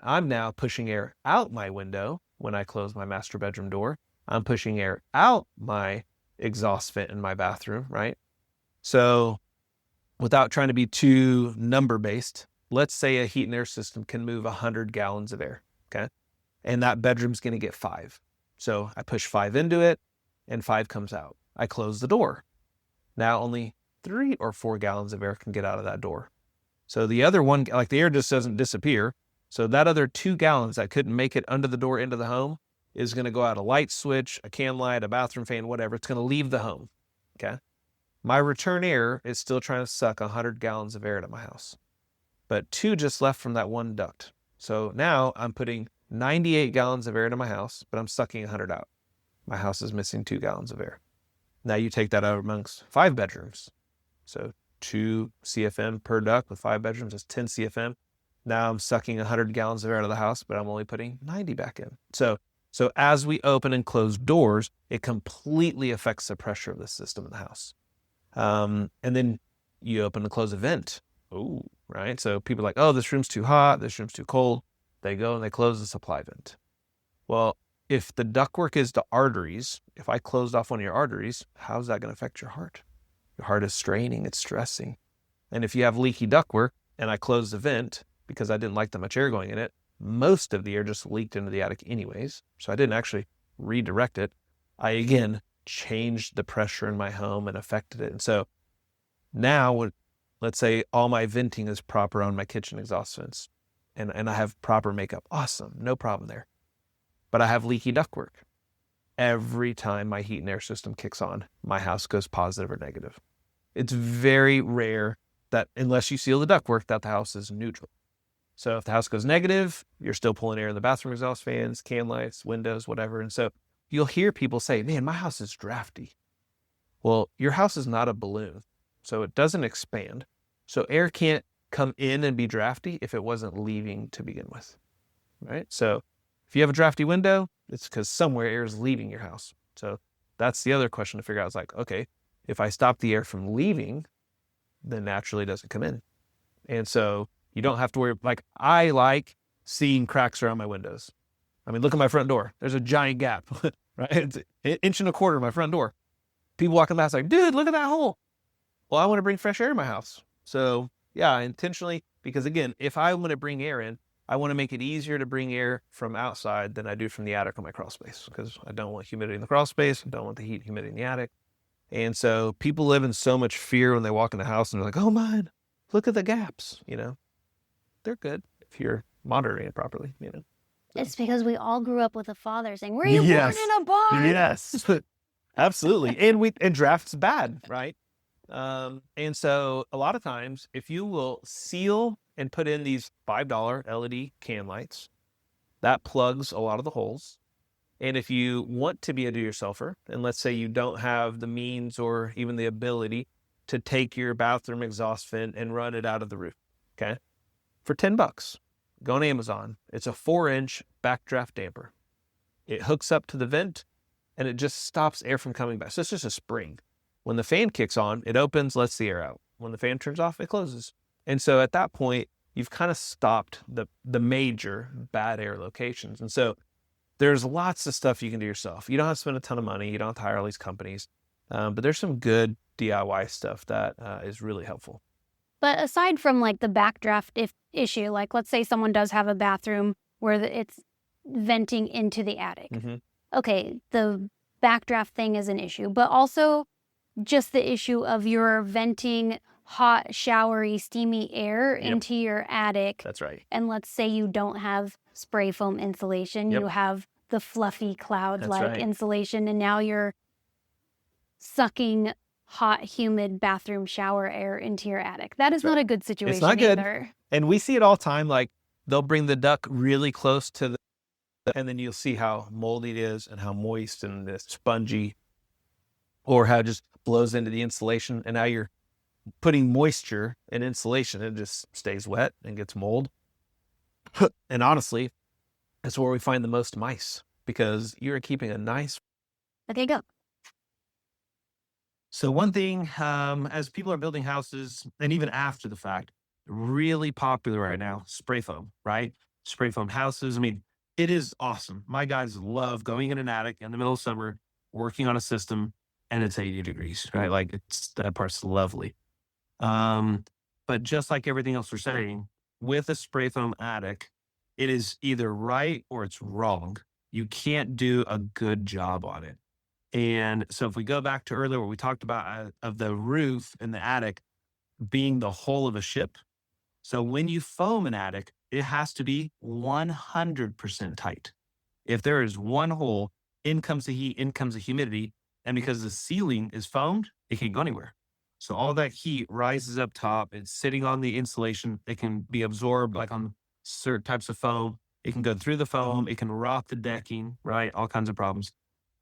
I'm now pushing air out my window when I close my master bedroom door. I'm pushing air out my exhaust vent in my bathroom, right? So without trying to be too number-based, let's say a heat and air system can move 100 gallons of air, okay? And that bedroom's going to get 5. So I push 5 into it, and 5 comes out. I close the door. Now only 3 or 4 gallons of air can get out of that door. So the other one, like the air just doesn't disappear. So that other 2 gallons that couldn't make it under the door into the home is going to go out a light switch, a can light, a bathroom fan, whatever. It's going to leave the home. Okay. My return air is still trying to suck 100 gallons of air into my house, but 2 just left from that one duct. So now I'm putting 98 gallons of air into my house, but I'm sucking 100 out. My house is missing 2 gallons of air. Now you take that out amongst 5 bedrooms. So 2 CFM per duct with 5 bedrooms is 10 CFM. Now I'm sucking 100 gallons of air out of the house, but I'm only putting 90 back in. So as we open and close doors, it completely affects the pressure of the system in the house. And then you open and close a vent. Oh, right. So people are like, oh, this room's too hot. This room's too cold. They go and they close the supply vent. Well, if the ductwork is to arteries, if I closed off one of your arteries, how's that going to affect your heart? Your heart is straining, it's stressing. And if you have leaky ductwork and I close the vent because I didn't like that much air going in it, most of the air just leaked into the attic anyways. So I didn't actually redirect it. I, again, changed the pressure in my home and affected it. And so now, let's say all my venting is proper on my kitchen exhaust vents and I have proper makeup. Awesome. No problem there. But I have leaky ductwork. Every time my heat and air system kicks on, my house goes positive or negative. It's very rare that, unless you seal the ductwork, that the house is neutral. So if the house goes negative, you're still pulling air in the bathroom exhaust fans, can lights, windows, whatever. And so you'll hear people say, man, my house is drafty. Well, your house is not a balloon, so it doesn't expand. So air can't come in and be drafty if it wasn't leaving to begin with, right? So if you have a drafty window, it's because somewhere air is leaving your house. So that's the other question to figure out. Is like, okay, if I stop the air from leaving, then naturally it doesn't come in. And so you don't have to worry. Like, I like seeing cracks around my windows. I mean, look at my front door. There's a giant gap, right? It's an inch and a quarter of my front door. People walking past like, dude, look at that hole. Well, I want to bring fresh air in my house. So yeah, intentionally, because again, if I want to bring air in, I want to make it easier to bring air from outside than I do from the attic or my crawl space, because I don't want humidity in the crawl space. I don't want the heat and humidity in the attic. And so people live in so much fear when they walk in the house and they're like, oh man, look at the gaps, they're good if you're monitoring it properly, So. It's because we all grew up with a father saying, were you born in a barn? Yes, absolutely. And draft's bad, right? And so a lot of times, if you will seal and put in these $5 LED can lights, that plugs a lot of the holes. And if you want to be a do-yourselfer, and let's say you don't have the means or even the ability to take your bathroom exhaust vent and run it out of the roof, okay? For $10, go on Amazon. It's a 4-inch backdraft damper. It hooks up to the vent and it just stops air from coming back. So it's just a spring. When the fan kicks on, it opens, lets the air out. When the fan turns off, it closes. And so at that point, you've kind of stopped the major bad air locations. And so there's lots of stuff you can do yourself. You don't have to spend a ton of money. You don't have to hire all these companies. But there's some good DIY stuff that is really helpful. But aside from like the backdraft issue, like let's say someone does have a bathroom where it's venting into the attic. Mm-hmm. Okay, the backdraft thing is an issue, but also just the issue of your venting hot, showery, steamy air into your attic. That's right. And let's say you don't have spray foam insulation, you have the fluffy cloud-like insulation, and now you're sucking hot, humid bathroom shower air into your attic. That is not a good situation. It's not good. Either. And we see it all the time. Like, they'll bring the duct really close to and then you'll see how moldy it is and how moist and spongy, or how it just blows into the insulation. And now you're putting moisture in insulation. It just stays wet and gets mold. And honestly, that's where we find the most mice, because you're keeping a nice. There you go. So one thing, as people are building houses, and even after the fact, really popular right now, spray foam, right? Spray foam houses. I mean, it is awesome. My guys love going in an attic in the middle of summer, working on a system, and it's 80 degrees, right? Like, that part's lovely. But just like everything else we're saying, with a spray foam attic, it is either right or it's wrong. You can't do a good job on it. And so if we go back to earlier, what we talked about of the roof and the attic being the hull of a ship. So when you foam an attic, it has to be 100% tight. If there is one hole, in comes the heat, in comes the humidity. And because the ceiling is foamed, it can't go anywhere. So all that heat rises up top. It's sitting on the insulation. It can be absorbed like on certain types of foam. It can go through the foam. It can rot the decking, right? All kinds of problems.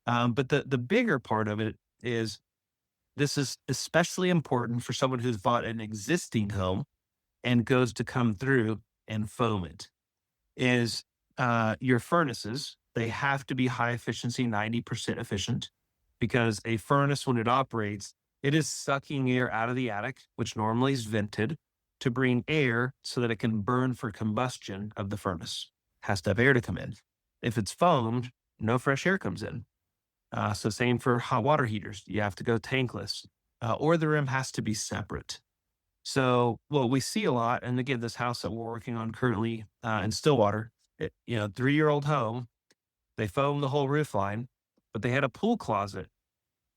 But the bigger part of it is this is especially important for someone who's bought an existing home and goes to come through and foam it. Is your furnaces, they have to be high efficiency, 90% efficient, because a furnace, when it operates, it is sucking air out of the attic, which normally is vented, to bring air so that it can burn for combustion of the furnace. Has to have air to come in. If it's foamed, no fresh air comes in. So same for hot water heaters. You have to go tankless, or the rim has to be separate. So what we see a lot, and again, this house that we're working on currently in Stillwater, 3-year-old home, they foamed the whole roof line, but they had a pool closet.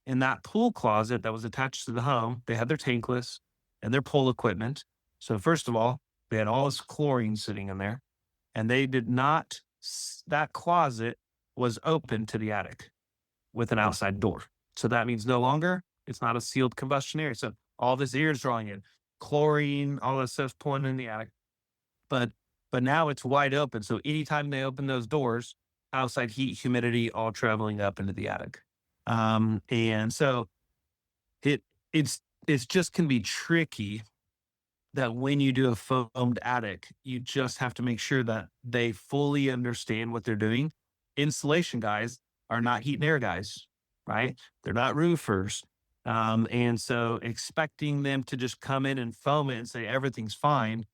In that pool closet that was attached to the home, they had their tankless and their pool equipment. So first of all, they had all this chlorine sitting in there, and they did not, that closet was open to the attic with an outside door. So that means no longer, it's not a sealed combustion area. So all this air is drawing in chlorine, all that stuff's pulling in the attic. But now it's wide open. So anytime they open those doors, outside heat, humidity, all traveling up into the attic. And so it's just can be tricky that when you do a foamed attic, you just have to make sure that they fully understand what they're doing. Insulation guys are not heat and air guys, right? They're not roofers. And so expecting them to just come in and foam it and say everything's fine,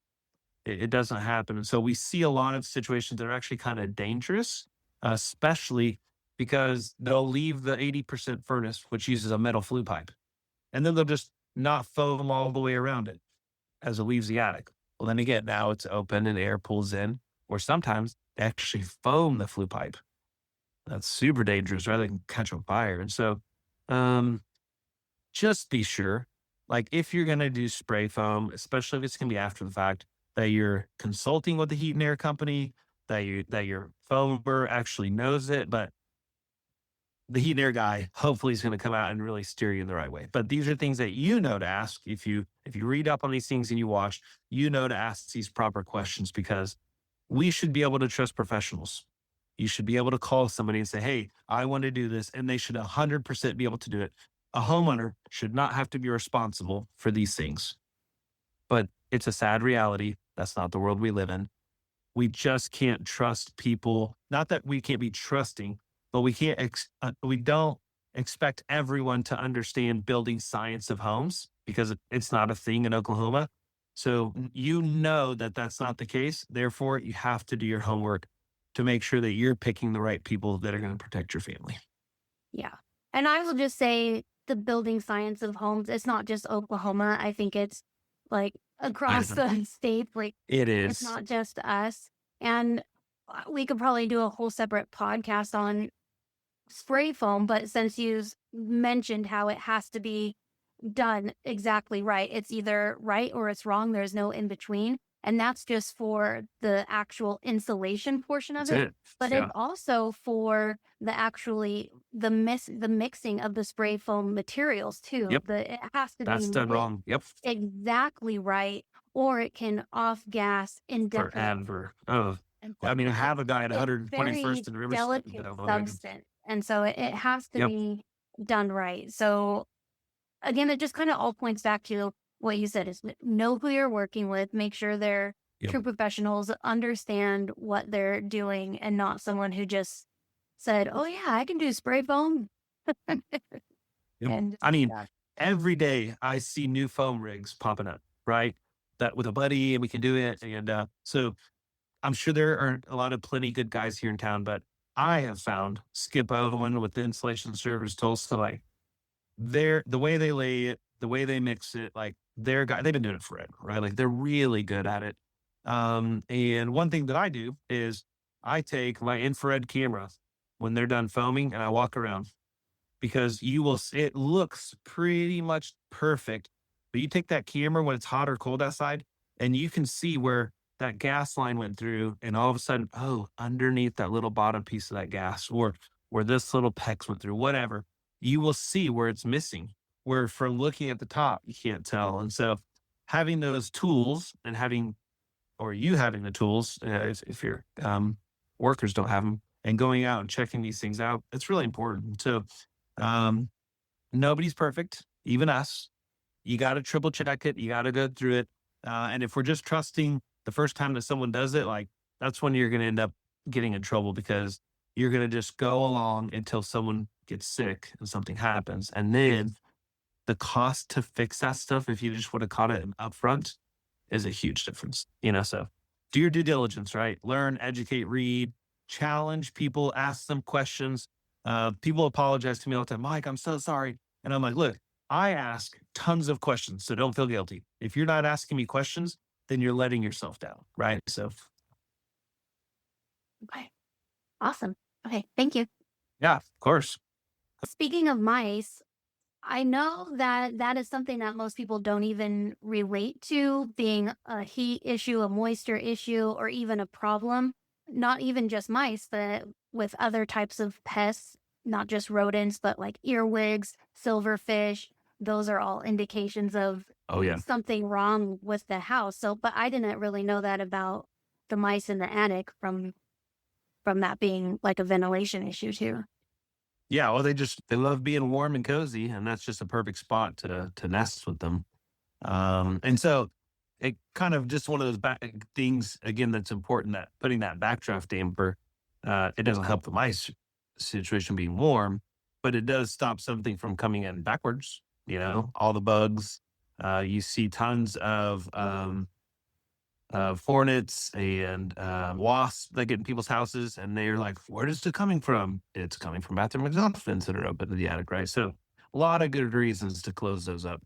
it doesn't happen. And so we see a lot of situations that are actually kind of dangerous, especially because they'll leave the 80% furnace, which uses a metal flue pipe, and then they'll just not foam all the way around it as it leaves the attic. Well, then again, now it's open and air pulls in, or sometimes they actually foam the flue pipe. That's super dangerous, right? They can catch on fire. And so, just be sure, like if you're going to do spray foam, especially if it's going to be after the fact, that you're consulting with the heat and air company, that your foamer actually knows it, but the heat and air guy hopefully is going to come out and really steer you in the right way. But these are things that you know to ask. If you read up on these things and you watch, you know to ask these proper questions, because we should be able to trust professionals. You should be able to call somebody and say, hey, I want to do this, and they should 100% be able to do it. A homeowner should not have to be responsible for these things. But it's a sad reality. That's not the world we live in. We just can't trust people. Not that we can't be trusting, but we don't expect everyone to understand building science of homes, because it's not a thing in Oklahoma. So you know that that's not the case. Therefore, you have to do your homework to make sure that you're picking the right people that are going to protect your family. Yeah. And I will just say the building science of homes, it's not just Oklahoma. I think it's like across the state. Like It it's is. not just us. And we could probably do a whole separate podcast on spray foam, but since you mentioned how it has to be done exactly right, it's either right or it's wrong. There's no in between. And that's just for the actual insulation portion of That's it. it. But Yeah. it's also for the mixing of the spray foam materials too. Yep. It has to That's be done wrong. Yep. exactly right, or it can off gas indefinitely. Forever. Oh, I mean, I have a guy at It's 121st very and Riverside. delicate substance, and so it has to Yep. be done right. So again, it just kind of all points back to what you said: is know who you're working with, make sure they're Yep. true professionals, understand what they're doing, and not someone who just said, "Oh yeah, I can do spray foam." Yep. And I mean, every day I see new foam rigs popping up, right? That with a buddy and we can do it. And so I'm sure there are a lot of plenty good guys here in town, but I have found Skip Owen with the Insulation Service Tulsa, like the way they lay it, the way they mix it, like they've been doing it forever, right? Like they're really good at it. And one thing that I do is I take my infrared camera when they're done foaming and I walk around, because it looks pretty much perfect. But you take that camera when it's hot or cold outside, and you can see where that gas line went through, and all of a sudden, oh, underneath that little bottom piece of that gas, or where this little PEX went through, whatever, you will see where it's missing. Where from looking at the top, you can't tell. And so, having those tools and you having the tools, if your workers don't have them, and going out and checking these things out, it's really important. So, um, nobody's perfect, even us. You got to triple check it. You got to go through it. And if we're just trusting the first time that someone does it, like that's when you're going to end up getting in trouble, because you're going to just go along until someone gets sick and something happens. And then the cost to fix that stuff, if you just would have caught it upfront, is a huge difference. So do your due diligence, right? Learn, educate, read, challenge people, ask them questions. People apologize to me all the time. Mike, I'm so sorry. And I'm like, look, I ask tons of questions, so don't feel guilty. If you're not asking me questions, then you're letting yourself down, right? So, Okay. Awesome. Okay. Thank you. yeah, of course. Speaking of mice, I know that that is something that most people don't even relate to being a heat issue, a moisture issue, or even a problem. Not even just mice, but with other types of pests, not just rodents, but like earwigs, silverfish. Those are all indications of Oh, yeah. something wrong with the house. So, but I didn't really know that about the mice in the attic from that being like a ventilation issue too. Yeah, well, they love being warm and cozy, and that's just a perfect spot to nest with them. And so it kind of just one of those things again that's important, that putting that backdraft damper, it doesn't help the mice situation being warm, but it does stop something from coming in backwards. All the bugs. You see tons of hornets and wasps that get in people's houses, and they're like, where is it coming from? It's coming from bathroom exhaust vents that are open to the attic, right? So a lot of good reasons to close those up.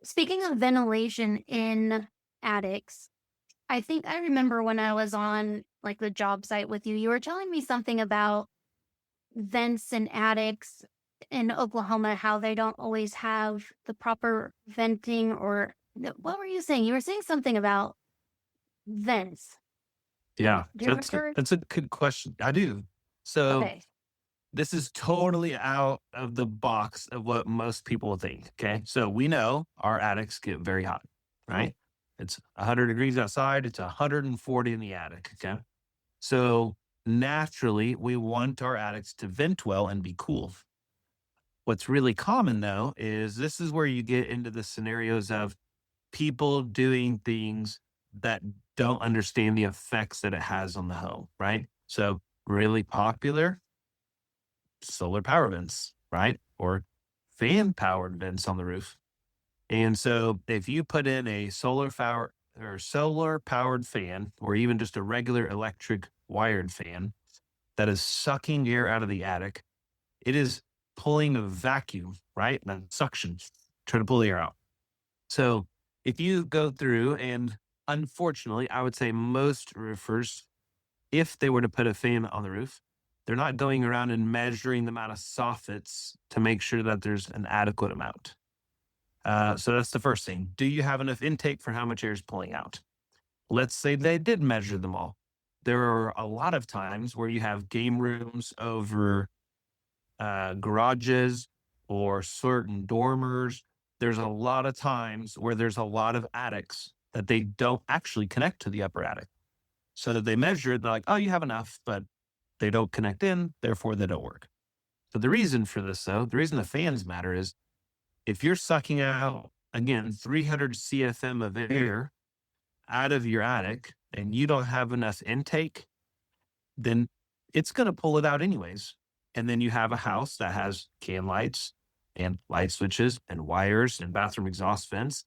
Speaking of ventilation in attics, I think I remember when I was on like the job site with you, you were telling me something about vents in attics in Oklahoma, how they don't always have the proper venting, or what were you saying? You were saying something about vents. Yeah, Do you remember? that's a good question. I do. So Okay. this is totally out of the box of what most people think. Okay. So we know our attics get very hot, right? It's 100 degrees outside, it's 140 in the attic. Okay. So naturally, we want our attics to vent well and be cool. What's really common though is this is where you get into the scenarios of people doing things that don't understand the effects that it has on the home, right? So really popular solar power vents, right? Or fan powered vents on the roof. And so if you put in a solar powered fan, or even just a regular electric wired fan that is sucking air out of the attic, it is pulling a vacuum, right? And suction, trying to pull the air out. So if you go through, and unfortunately, I would say most roofers, if they were to put a fan on the roof, they're not going around and measuring the amount of soffits to make sure that there's an adequate amount. So that's the first thing. Do you have enough intake for how much air is pulling out? Let's say they did measure them all. There are a lot of times where you have game rooms over garages or certain dormers. There's a lot of times where there's a lot of attics that they don't actually connect to the upper attic. So that they measure it, they're like, oh, you have enough, but they don't connect in, therefore they don't work. So the reason for this, though, the reason the fans matter is if you're sucking out, again, 300 CFM of air out of your attic and you don't have enough intake, then it's going to pull it out anyways. And then you have a house that has can lights and light switches and wires and bathroom exhaust vents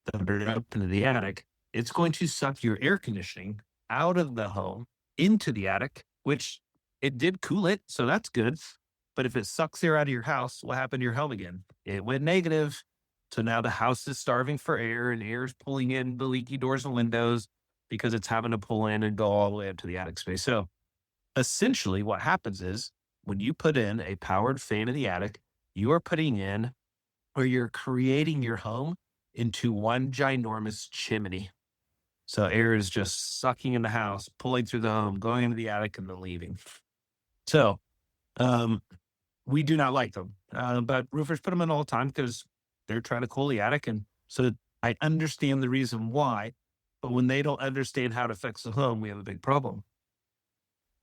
that are up into the attic. It's going to suck your air conditioning out of the home into the attic, which it did cool it. So that's good. But if it sucks air out of your house, what happened to your home again? It went negative. So now the house is starving for air, and air is pulling in the leaky doors and windows because it's having to pull in and go all the way up to the attic space. So essentially what happens is when you put in a powered fan in the attic, you are putting in, or you're creating your home into one ginormous chimney. So air is just sucking in the house, pulling through the home, going into the attic, and then leaving. So we do not like them. But roofers put them in all the time because they're trying to cool the attic. And so I understand the reason why. But when they don't understand how it affects the home, we have a big problem.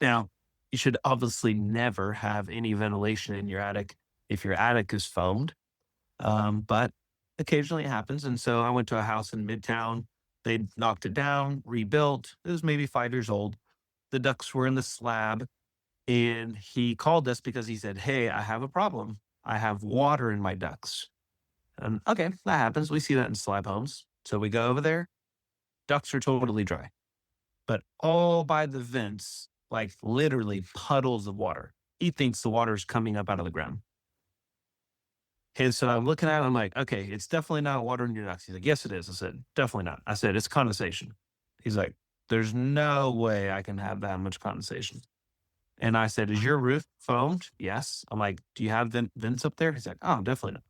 Now, you should obviously never have any ventilation in your attic if your attic is foamed. But occasionally it happens. And so I went to a house in Midtown. They knocked it down, rebuilt. It was maybe 5 years old. The ducts were in the slab. And he called us because he said, "Hey, I have a problem. I have water in my ducts." And okay, that happens. We see that in slab homes. So we go over there. Ducts are totally dry, but all by the vents, like literally puddles of water. He thinks the water is coming up out of the ground. And so I'm looking at it, I'm like, okay, it's definitely not water in your ducts. He's like, "Yes, it is." I said, "Definitely not." I said, "It's condensation." He's like, "There's no way I can have that much condensation." And I said, "Is your roof foamed?" "Yes." I'm like, "Do you have vents up there?" He's like, "Oh, definitely not."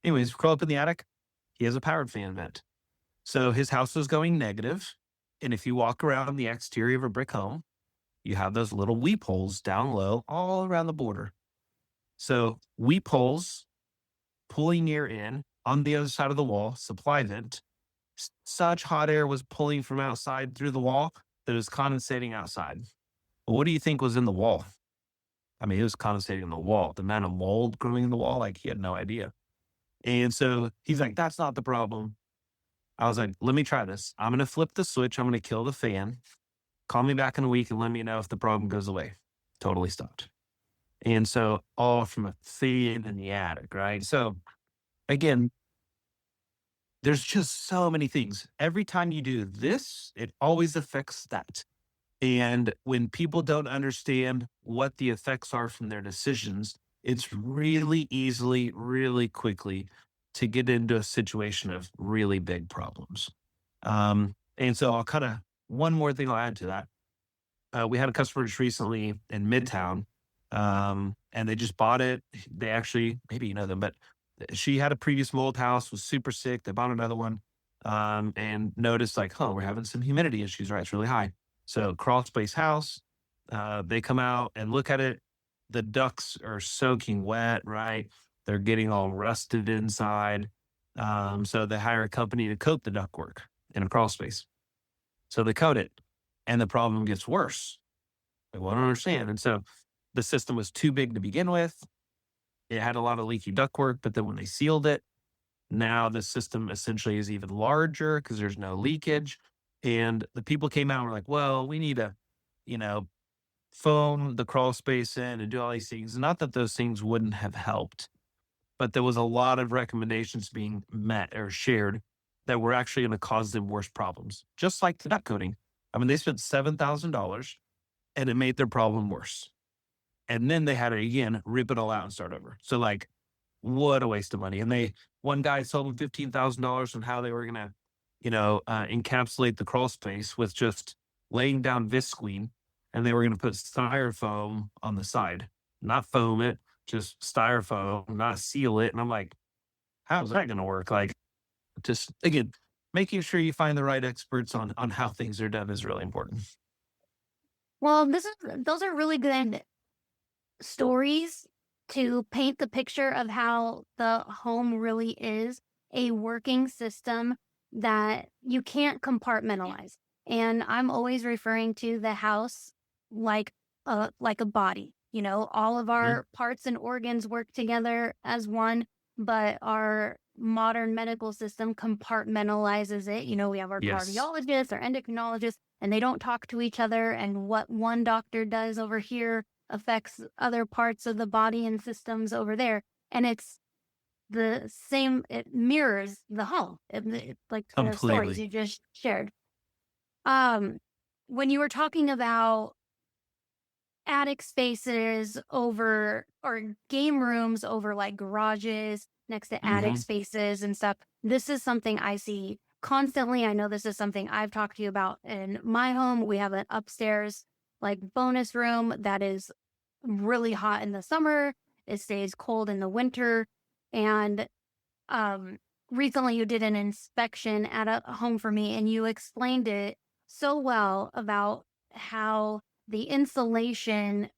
Anyways, crawl up in the attic. He has a powered fan vent. So his house was going negative. And if you walk around the exterior of a brick home, you have those little weep holes down low all around the border. So weep holes pulling air in on the other side of the wall, supply vent. Such hot air was pulling from outside through the wall that it was condensating outside. Well, what do you think was in the wall? I mean, it was condensating in the wall. The amount of mold growing in the wall, like he had no idea. And so he's like, "That's not the problem." I was like, "Let me try this. I'm going to flip the switch. I'm going to kill the fan. Call me back in a week and let me know if the problem goes away." Totally stopped. And so all from a fan in the attic, right? So again, there's just so many things. Every time you do this, it always affects that. And when people don't understand what the effects are from their decisions, it's really easily, really quickly to get into a situation of really big problems. And so I'll kind of, one more thing I'll add to that. We had a customer just recently in Midtown, and they just bought it. They actually, maybe you know them, but she had a previous mold house, was super sick. They bought another one, and noticed like, "Oh, we're having some humidity issues, right? It's really high." So crawl space house, they come out and look at it. The ducts are soaking wet, right? They're getting all rusted inside. So they hire a company to coat the ductwork in a crawl space. So they coat it, and the problem gets worse. They won't understand. And so the system was too big to begin with. It had a lot of leaky ductwork, but then when they sealed it, now the system essentially is even larger because there's no leakage. And the people came out and were like, "Well, we need to, you know, foam the crawl space in and do all these things." Not that those things wouldn't have helped, but there was a lot of recommendations being met or shared that were actually going to cause them worse problems, just like the duct coating. I mean, they spent $7,000 and it made their problem worse. And then they had to, again, rip it all out and start over. So, like, what a waste of money. And one guy sold them $15,000 on how they were going to, encapsulate the crawl space with just laying down visqueen, and they were going to put styrofoam on the side, not foam it, just styrofoam, not seal it. And I'm like, how's that going to work? Like, just again, making sure you find the right experts on how things are done is really important. Well, those are really good stories to paint the picture of how the home really is a working system that you can't compartmentalize. And I'm always referring to the house like a body. You know, all of Mhm. our parts and organs work together as one, but our modern medical system compartmentalizes it. You know, we have our Yes. cardiologists, our endocrinologists, and they don't talk to each other. And what one doctor does over here affects other parts of the body and systems over there. And it's the same, it mirrors the home, like the stories Completely. you just shared. Um, when you were talking about attic spaces over or game rooms over like garages next to attic Hmm. spaces and stuff, this is something I see constantly. I know this is something I've talked to you about in my home. We have an upstairs like bonus room that is really hot in the summer. It stays cold in the winter. And recently you did an inspection at a home for me and you explained it so well about how the insulation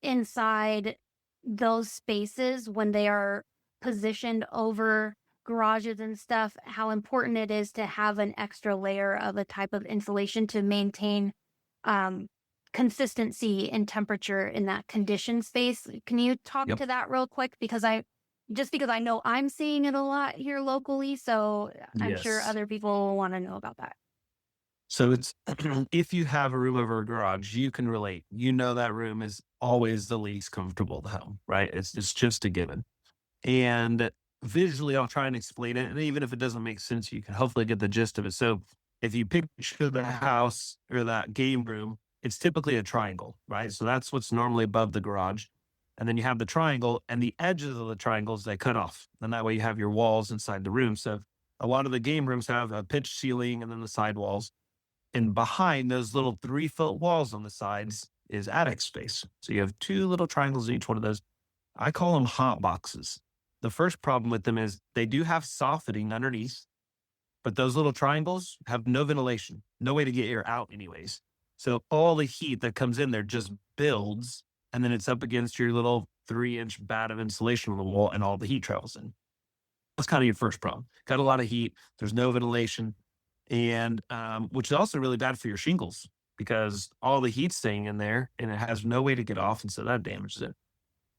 inside those spaces when they are positioned over garages and stuff, how important it is to have an extra layer of a type of insulation to maintain um, consistency in temperature in that conditioned space. Can you talk Yep. to that real quick? Because I know I'm seeing it a lot here locally, so I'm sure Yes. other people will want to know about that. So it's if you have a room over a garage, you can relate. You know that room is always the least comfortable at home, right? It's just a given. And visually, I'll try and explain it. And even if it doesn't make sense, you can hopefully get the gist of it. So if you picture the house or that game room, it's typically a triangle, right? So that's what's normally above the garage. And then you have the triangle and the edges of the triangles they cut off. And that way you have your walls inside the room. So a lot of the game rooms have a pitched ceiling and then the side walls. And behind those little 3-foot walls on the sides is attic space. So you have two little triangles in each one of those. I call them hot boxes. The first problem with them is they do have softening underneath, but those little triangles have no ventilation, no way to get air out, anyways. So all the heat that comes in there just builds, and then it's up against your little 3-inch bat of insulation on the wall, and all the heat travels in. That's kind of your first problem. Got a lot of heat. There's no ventilation, and which is also really bad for your shingles because all the heat's staying in there, and it has no way to get off, and so that damages it.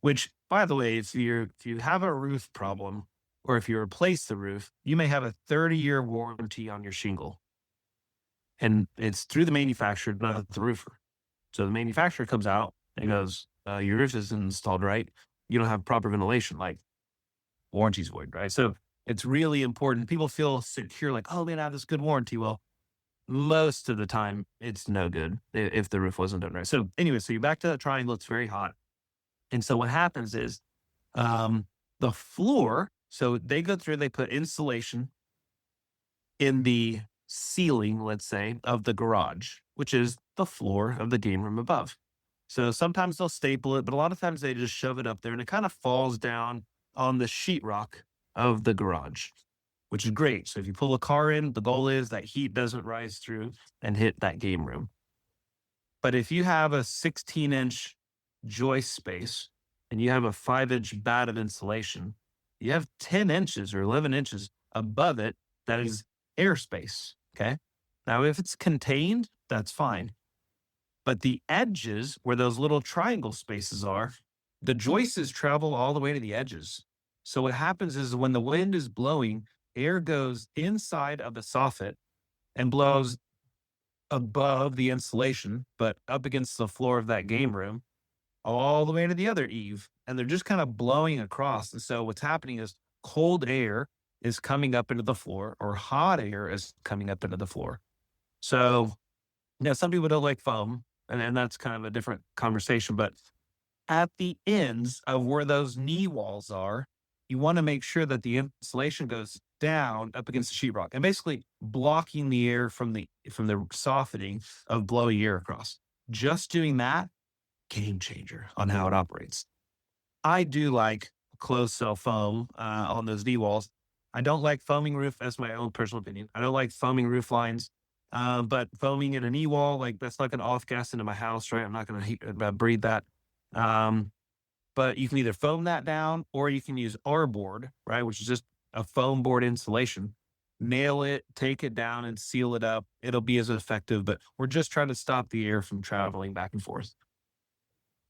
Which, by the way, if you have a roof problem or if you replace the roof, you may have a 30-year warranty on your shingle. And it's through the manufacturer, not the roofer. So the manufacturer comes out and goes, your roof isn't installed right. You don't have proper ventilation, like warranty's void, right? So it's really important. People feel secure, like, oh man, I have this good warranty. Well, most of the time it's no good if the roof wasn't done right. So anyway, so you're back to that triangle. It's very hot. And so what happens is the floor, so they go through, they put insulation in the ceiling, let's say, of the garage, which is the floor of the game room above. So sometimes they'll staple it, but a lot of times they just shove it up there and it kind of falls down on the sheetrock of the garage, which is great. So if you pull a car in, the goal is that heat doesn't rise through and hit that game room. But if you have a 16-inch joist space and you have a 5-inch bat of insulation, you have 10 inches or 11 inches above it that is airspace. Okay. Now, if it's contained, that's fine. But the edges where those little triangle spaces are, the joists travel all the way to the edges. So what happens is when the wind is blowing, air goes inside of the soffit and blows above the insulation, but up against the floor of that game room, all the way to the other eave. And they're just kind of blowing across. And so what's happening is cold air is coming up into the floor or hot air is coming up into the floor. So, some people don't like foam, and that's kind of a different conversation. But at the ends of where those knee walls are, you want to make sure that the insulation goes down up against the sheetrock and basically blocking the air from the softening of blowing air across. Just doing that, game changer on how it operates. I do like closed cell foam on those knee walls. I don't like foaming roof. That's my own personal opinion. I don't like foaming roof lines, but foaming in a knee wall, like that's not going to off gas into my house, right? I'm not going to breathe that. But you can either foam that down or you can use our board, right? Which is just a foam board insulation. Nail it, take it down and seal it up. It'll be as effective, but we're just trying to stop the air from traveling back and forth.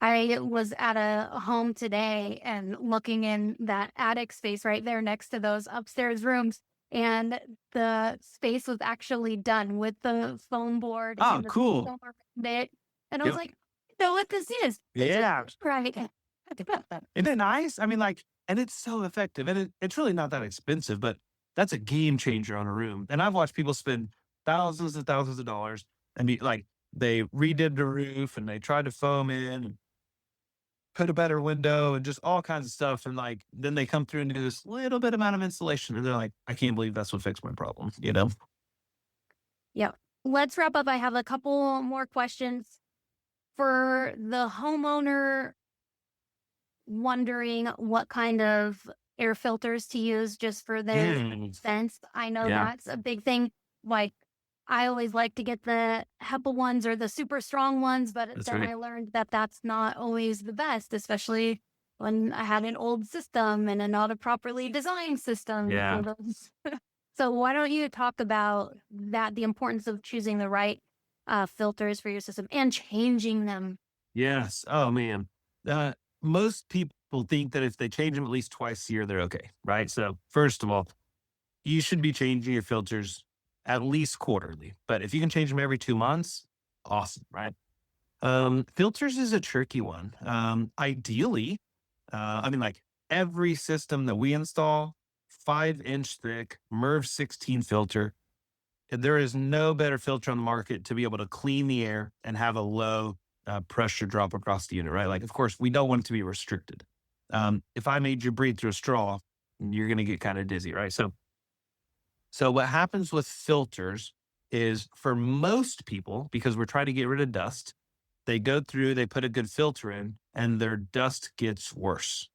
I was at a home today and looking in that attic space right there next to those upstairs rooms. And the space was actually done with the foam board. Oh, and the cool. foam around it. And I was Yep. like, I know what this is. Yeah. Right. Isn't it nice? I mean, like, and it's so effective. And it's really not that expensive, but that's a game changer on a room. And I've watched people spend thousands and thousands of dollars and be like, they redid the roof and they tried to foam in and put a better window and just all kinds of stuff. And like, then they come through and do this little bit amount of insulation. And they're like, I can't believe that's what fixed my problem, Yeah. Let's wrap up. I have a couple more questions for the homeowner wondering what kind of air filters to use just for their Mm, sense. I know yeah, that's a big thing. Like, I always like to get the HEPA ones or the super strong ones, but that's then right. I learned that that's not always the best, especially when I had an old system and a not a properly designed system for Yeah. those. So why don't you talk about that, the importance of choosing the right filters for your system and changing them? Yes. Oh man. Uh, Most people think that if they change them at least twice a year, they're okay, right? So first of all, you should be changing your filters at least quarterly. But if you can change them every 2 months, awesome, right? Filters is a tricky one. Ideally, like every system that we install, 5-inch thick MERV 16 filter. There is no better filter on the market to be able to clean the air and have a low pressure drop across the unit, right? Like, of course, we don't want it to be restricted. If I made you breathe through a straw, you're going to get kind of dizzy, right? So what happens with filters is for most people, because we're trying to get rid of dust, they go through, they put a good filter in, and their dust gets worse.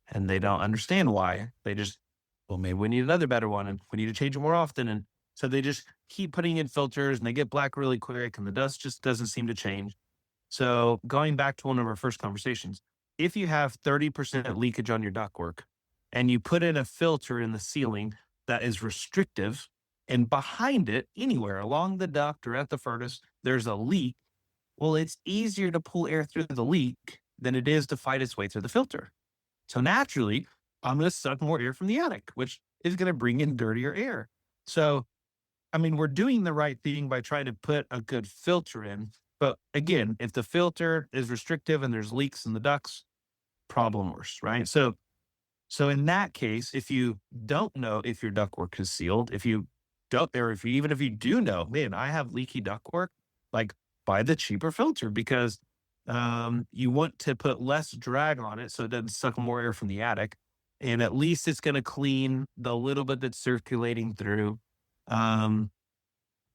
And they don't understand why. They just, well, maybe we need another better one and we need to change it more often. And so they just keep putting in filters and they get black really quick and the dust just doesn't seem to change. So going back to one of our first conversations, if you have 30% leakage on your ductwork and you put in a filter in the ceiling that is restrictive, and behind it, anywhere along the duct or at the furnace, there's a leak, well, it's easier to pull air through the leak than it is to fight its way through the filter. So naturally, I'm going to suck more air from the attic, which is going to bring in dirtier air. So, I mean, we're doing the right thing by trying to put a good filter in. But again, if the filter is restrictive and there's leaks in the ducts, problem worse, right? So in that case, if you don't know if your ductwork is sealed, if you don't, or if you, even if you do know, man, I have leaky ductwork, like buy the cheaper filter because you want to put less drag on it so it doesn't suck more air from the attic. And at least it's going to clean the little bit that's circulating through. Um,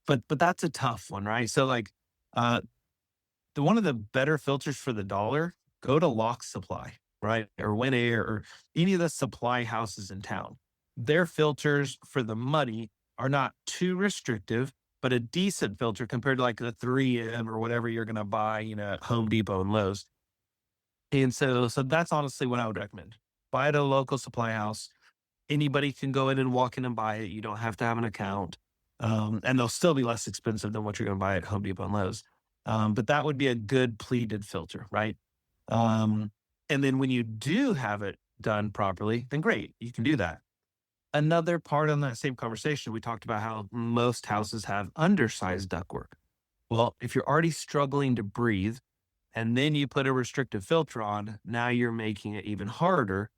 but that's a tough one, right? So like uh, the one of the better filters for the dollar, go to Lock Supply, right? Or Win Air or any of the supply houses in town. Their filters for the money are not too restrictive, but a decent filter compared to like the 3M or whatever you're going to buy, at Home Depot and Lowe's. And so that's honestly what I would recommend. Buy at a local supply house. Anybody can go in and walk in and buy it. You don't have to have an account. And they'll still be less expensive than what you're going to buy at Home Depot and Lowe's. But that would be a good pleated filter, right? Um, and then when you do have it done properly, then great, you can do that. Another part on that same conversation, we talked about how most houses have undersized ductwork. Well, if you're already struggling to breathe and then you put a restrictive filter on, now you're making it even harder.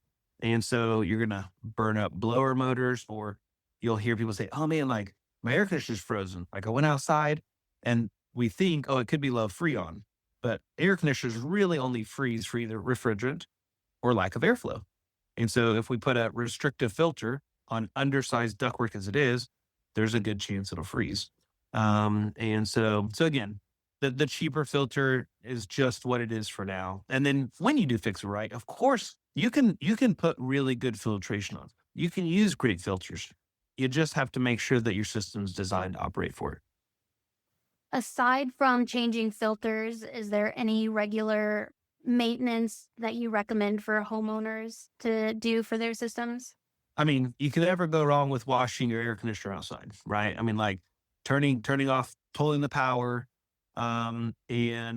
And so you're going to burn up blower motors, or you'll hear people say, oh man, like my air conditioner's frozen. Like I went outside and we think, oh, it could be low freon, but air conditioners really only freeze for either refrigerant or lack of airflow. And so if we put a restrictive filter on undersized ductwork as it is, there's a good chance it'll freeze. And so again, the cheaper filter is just what it is for now. And then when you do fix it right, of course, you can put really good filtration on. You can use great filters. You just have to make sure that your system's designed to operate for it. Aside from changing filters, is there any regular maintenance that you recommend for homeowners to do for their systems? I mean, you can never go wrong with washing your air conditioner outside, right? I mean, like turning off, pulling the power. And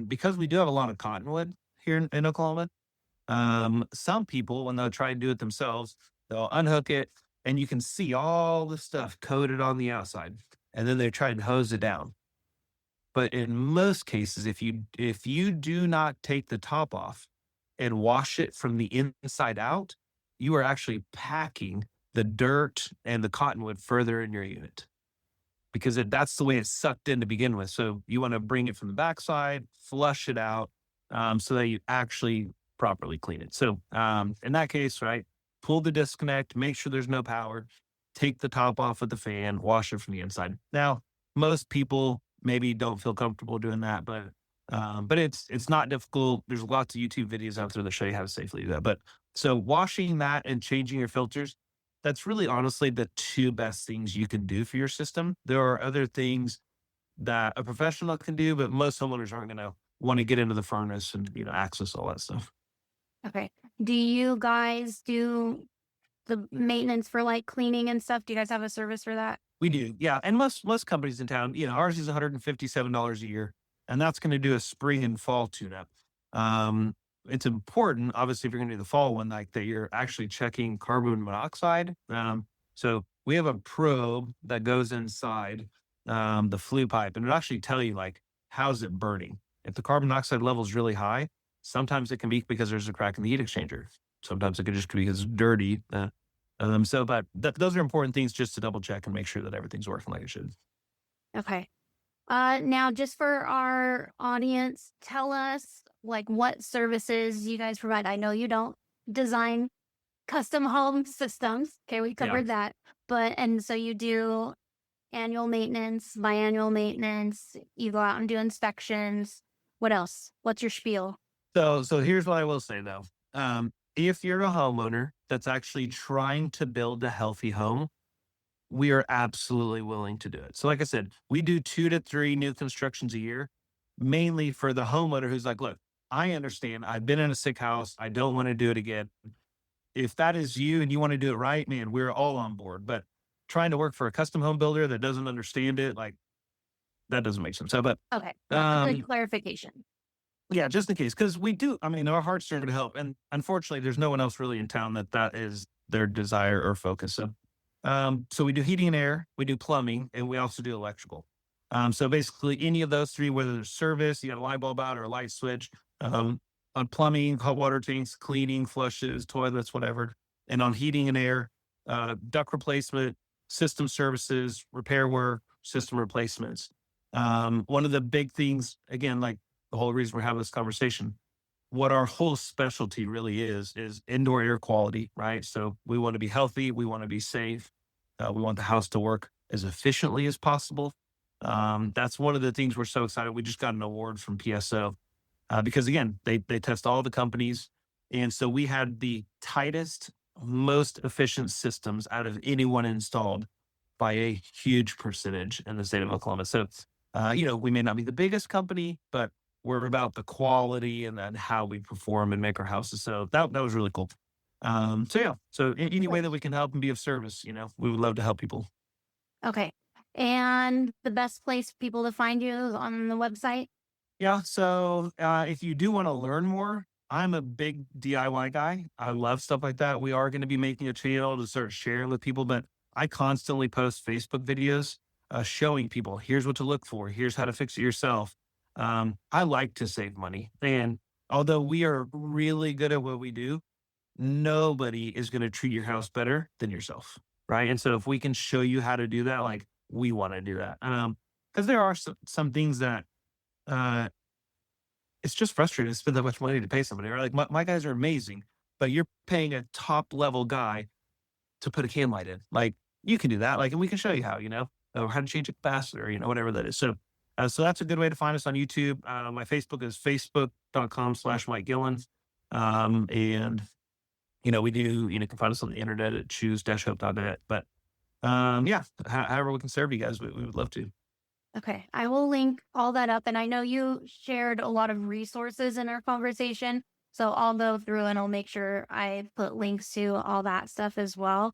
because we do have a lot of cottonwood here in Oklahoma, some people, when they'll try and do it themselves, they'll unhook it and you can see all the stuff coated on the outside. And then they try and hose it down. But in most cases, if you do not take the top off and wash it from the inside out, you are actually packing the dirt and the cottonwood further in your unit because that's the way it's sucked in to begin with. So you want to bring it from the backside, flush it out, so that you actually properly clean it. So in that case, right, pull the disconnect, make sure there's no power, take the top off of the fan, wash it from the inside. Now, most people maybe don't feel comfortable doing that, but But it's not difficult. There's lots of YouTube videos out there that show you how to safely do that. But so washing that and changing your filters, that's really honestly the two best things you can do for your system. There are other things that a professional can do, but most homeowners aren't going to want to get into the furnace and, access all that stuff. Okay. Do you guys do the maintenance for like cleaning and stuff? Do you guys have a service for that? We do. Yeah. And most companies in town, ours is $157 a year, and that's going to do a spring and fall tune up. Um, it's important, obviously, if you're going to do the fall one, like that you're actually checking carbon monoxide. So we have a probe that goes inside the flue pipe, and it'll actually tell you like, how's it burning? If the carbon monoxide level is really high, sometimes it can be because there's a crack in the heat exchanger. Sometimes it could just be because it's dirty. But those are important things just to double check and make sure that everything's working like it should. Okay. Now just for our audience, tell us like what services you guys provide. I know you don't design custom home systems. Okay, we covered that. And so you do annual maintenance, biannual maintenance, you go out and do inspections. What else? What's your spiel? So here's what I will say though. If you're a homeowner that's actually trying to build a healthy home, we are absolutely willing to do it. So like I said, we do 2 to 3 new constructions a year, mainly for the homeowner who's like, look, I understand. I've been in a sick house. I don't want to do it again. If that is you and you want to do it right, man, we're all on board. But trying to work for a custom home builder that doesn't understand it, like that doesn't make sense. Okay. That's a good clarification. Yeah, just in case, because we do. I mean, our hearts are to help, and unfortunately, there's no one else really in town that is their desire or focus. So we do heating and air, we do plumbing, and we also do electrical. So basically, any of those three, whether it's service, you got a light bulb out or a light switch, on plumbing, hot water tanks, cleaning, flushes, toilets, whatever, and on heating and air, duct replacement, system services, repair work, system replacements. One of the big things, again, like the whole reason we're having this conversation, what our whole specialty really is indoor air quality, right? So we want to be healthy. We want to be safe. We want the house to work as efficiently as possible. That's one of the things we're so excited. We just got an award from PSO because again, they test all the companies. And so we had the tightest, most efficient systems out of anyone installed by a huge percentage in the state of Oklahoma. So, we may not be the biggest company, but we're about the quality and then how we perform and make our houses. So that was really cool. So any way that we can help and be of service, we would love to help people. Okay. And the best place for people to find you is on the website? Yeah. So if you do want to learn more, I'm a big DIY guy. I love stuff like that. We are going to be making a channel to start sharing with people, but I constantly post Facebook videos showing people, here's what to look for. Here's how to fix it yourself. I like to save money. And although we are really good at what we do, nobody is going to treat your house better than yourself. Right. And so if we can show you how to do that, like we want to do that. Because there are some things that it's just frustrating to spend that much money to pay somebody. Right? Like my guys are amazing, but you're paying a top level guy to put a can light in. Like you can do that. Like, and we can show you how, or how to change a capacitor, whatever that is. So that's a good way to find us on YouTube. My Facebook is facebook.com/Mike Guillen. And, we do, you can find us on the internet at choose-hope.net. But however we can serve you guys, we would love to. Okay. I will link all that up. And I know you shared a lot of resources in our conversation. So I'll go through and I'll make sure I put links to all that stuff as well.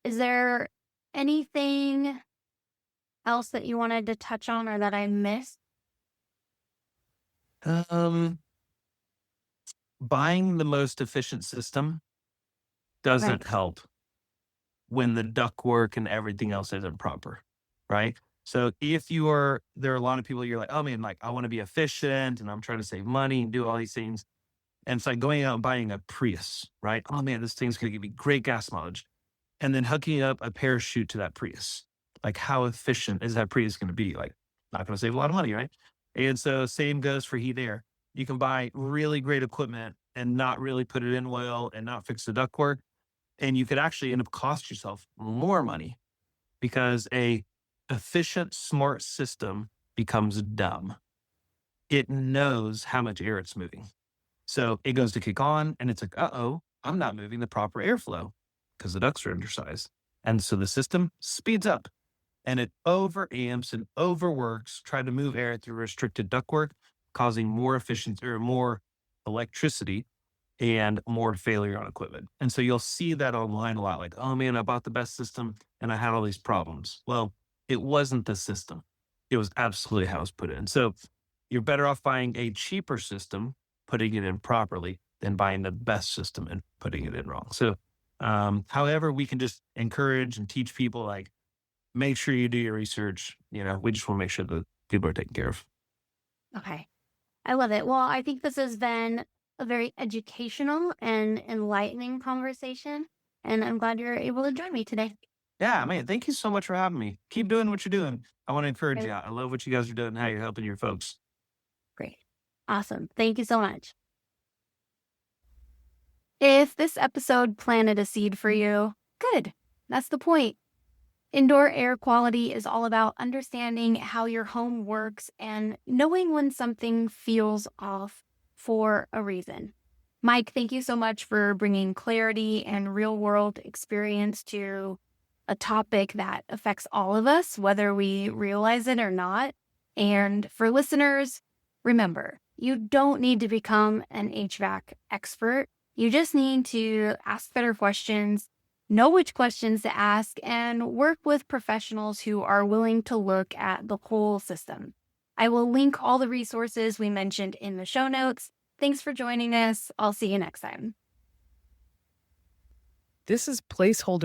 Is there anything else that you wanted to touch on or that I missed? Buying the most efficient system doesn't help when the ductwork and everything else isn't proper, right? So if there are a lot of people, you're like, oh man, like I want to be efficient and I'm trying to save money and do all these things. And it's like going out and buying a Prius, right? Oh man, this thing's going to give me great gas mileage. And then hooking up a parachute to that Prius. Like how efficient is that Prius going to be? Like not going to save a lot of money, right? And so same goes for heat and air. You can buy really great equipment and not really put it in well and not fix the ductwork. And you could actually end up cost yourself more money because a efficient, smart system becomes dumb. it knows how much air it's moving. So it goes to kick on and it's like, uh-oh, I'm not moving the proper airflow because the ducts are undersized. And so the system speeds up and it overamps and overworks, trying to move air through restricted ductwork, causing more efficiency or more electricity and more failure on equipment. And so you'll see that online a lot, like, oh man, I bought the best system and I had all these problems. Well, it wasn't the system. It was absolutely how it was put in. So you're better off buying a cheaper system, putting it in properly, than buying the best system and putting it in wrong. So, however, we can just encourage and teach people, like, make sure you do your research. We just want to make sure that people are taken care of. Okay. I love it. Well, I think this has been a very educational and enlightening conversation, and I'm glad you're able to join me today. Yeah, man. Thank you so much for having me. Keep doing what you're doing. I want to encourage Great. you. I love what you guys are doing and how you're helping your folks. Great. Awesome. Thank you so much. If this episode planted a seed for you, good. That's the point. Indoor air quality is all about understanding how your home works and knowing when something feels off for a reason. Mike, thank you so much for bringing clarity and real world experience to a topic that affects all of us, whether we realize it or not. And for listeners, remember, you don't need to become an HVAC expert. You just need to ask better questions, know which questions to ask, and work with professionals who are willing to look at the whole system. I will link all the resources we mentioned in the show notes. Thanks for joining us. I'll see you next time. This is Placeholder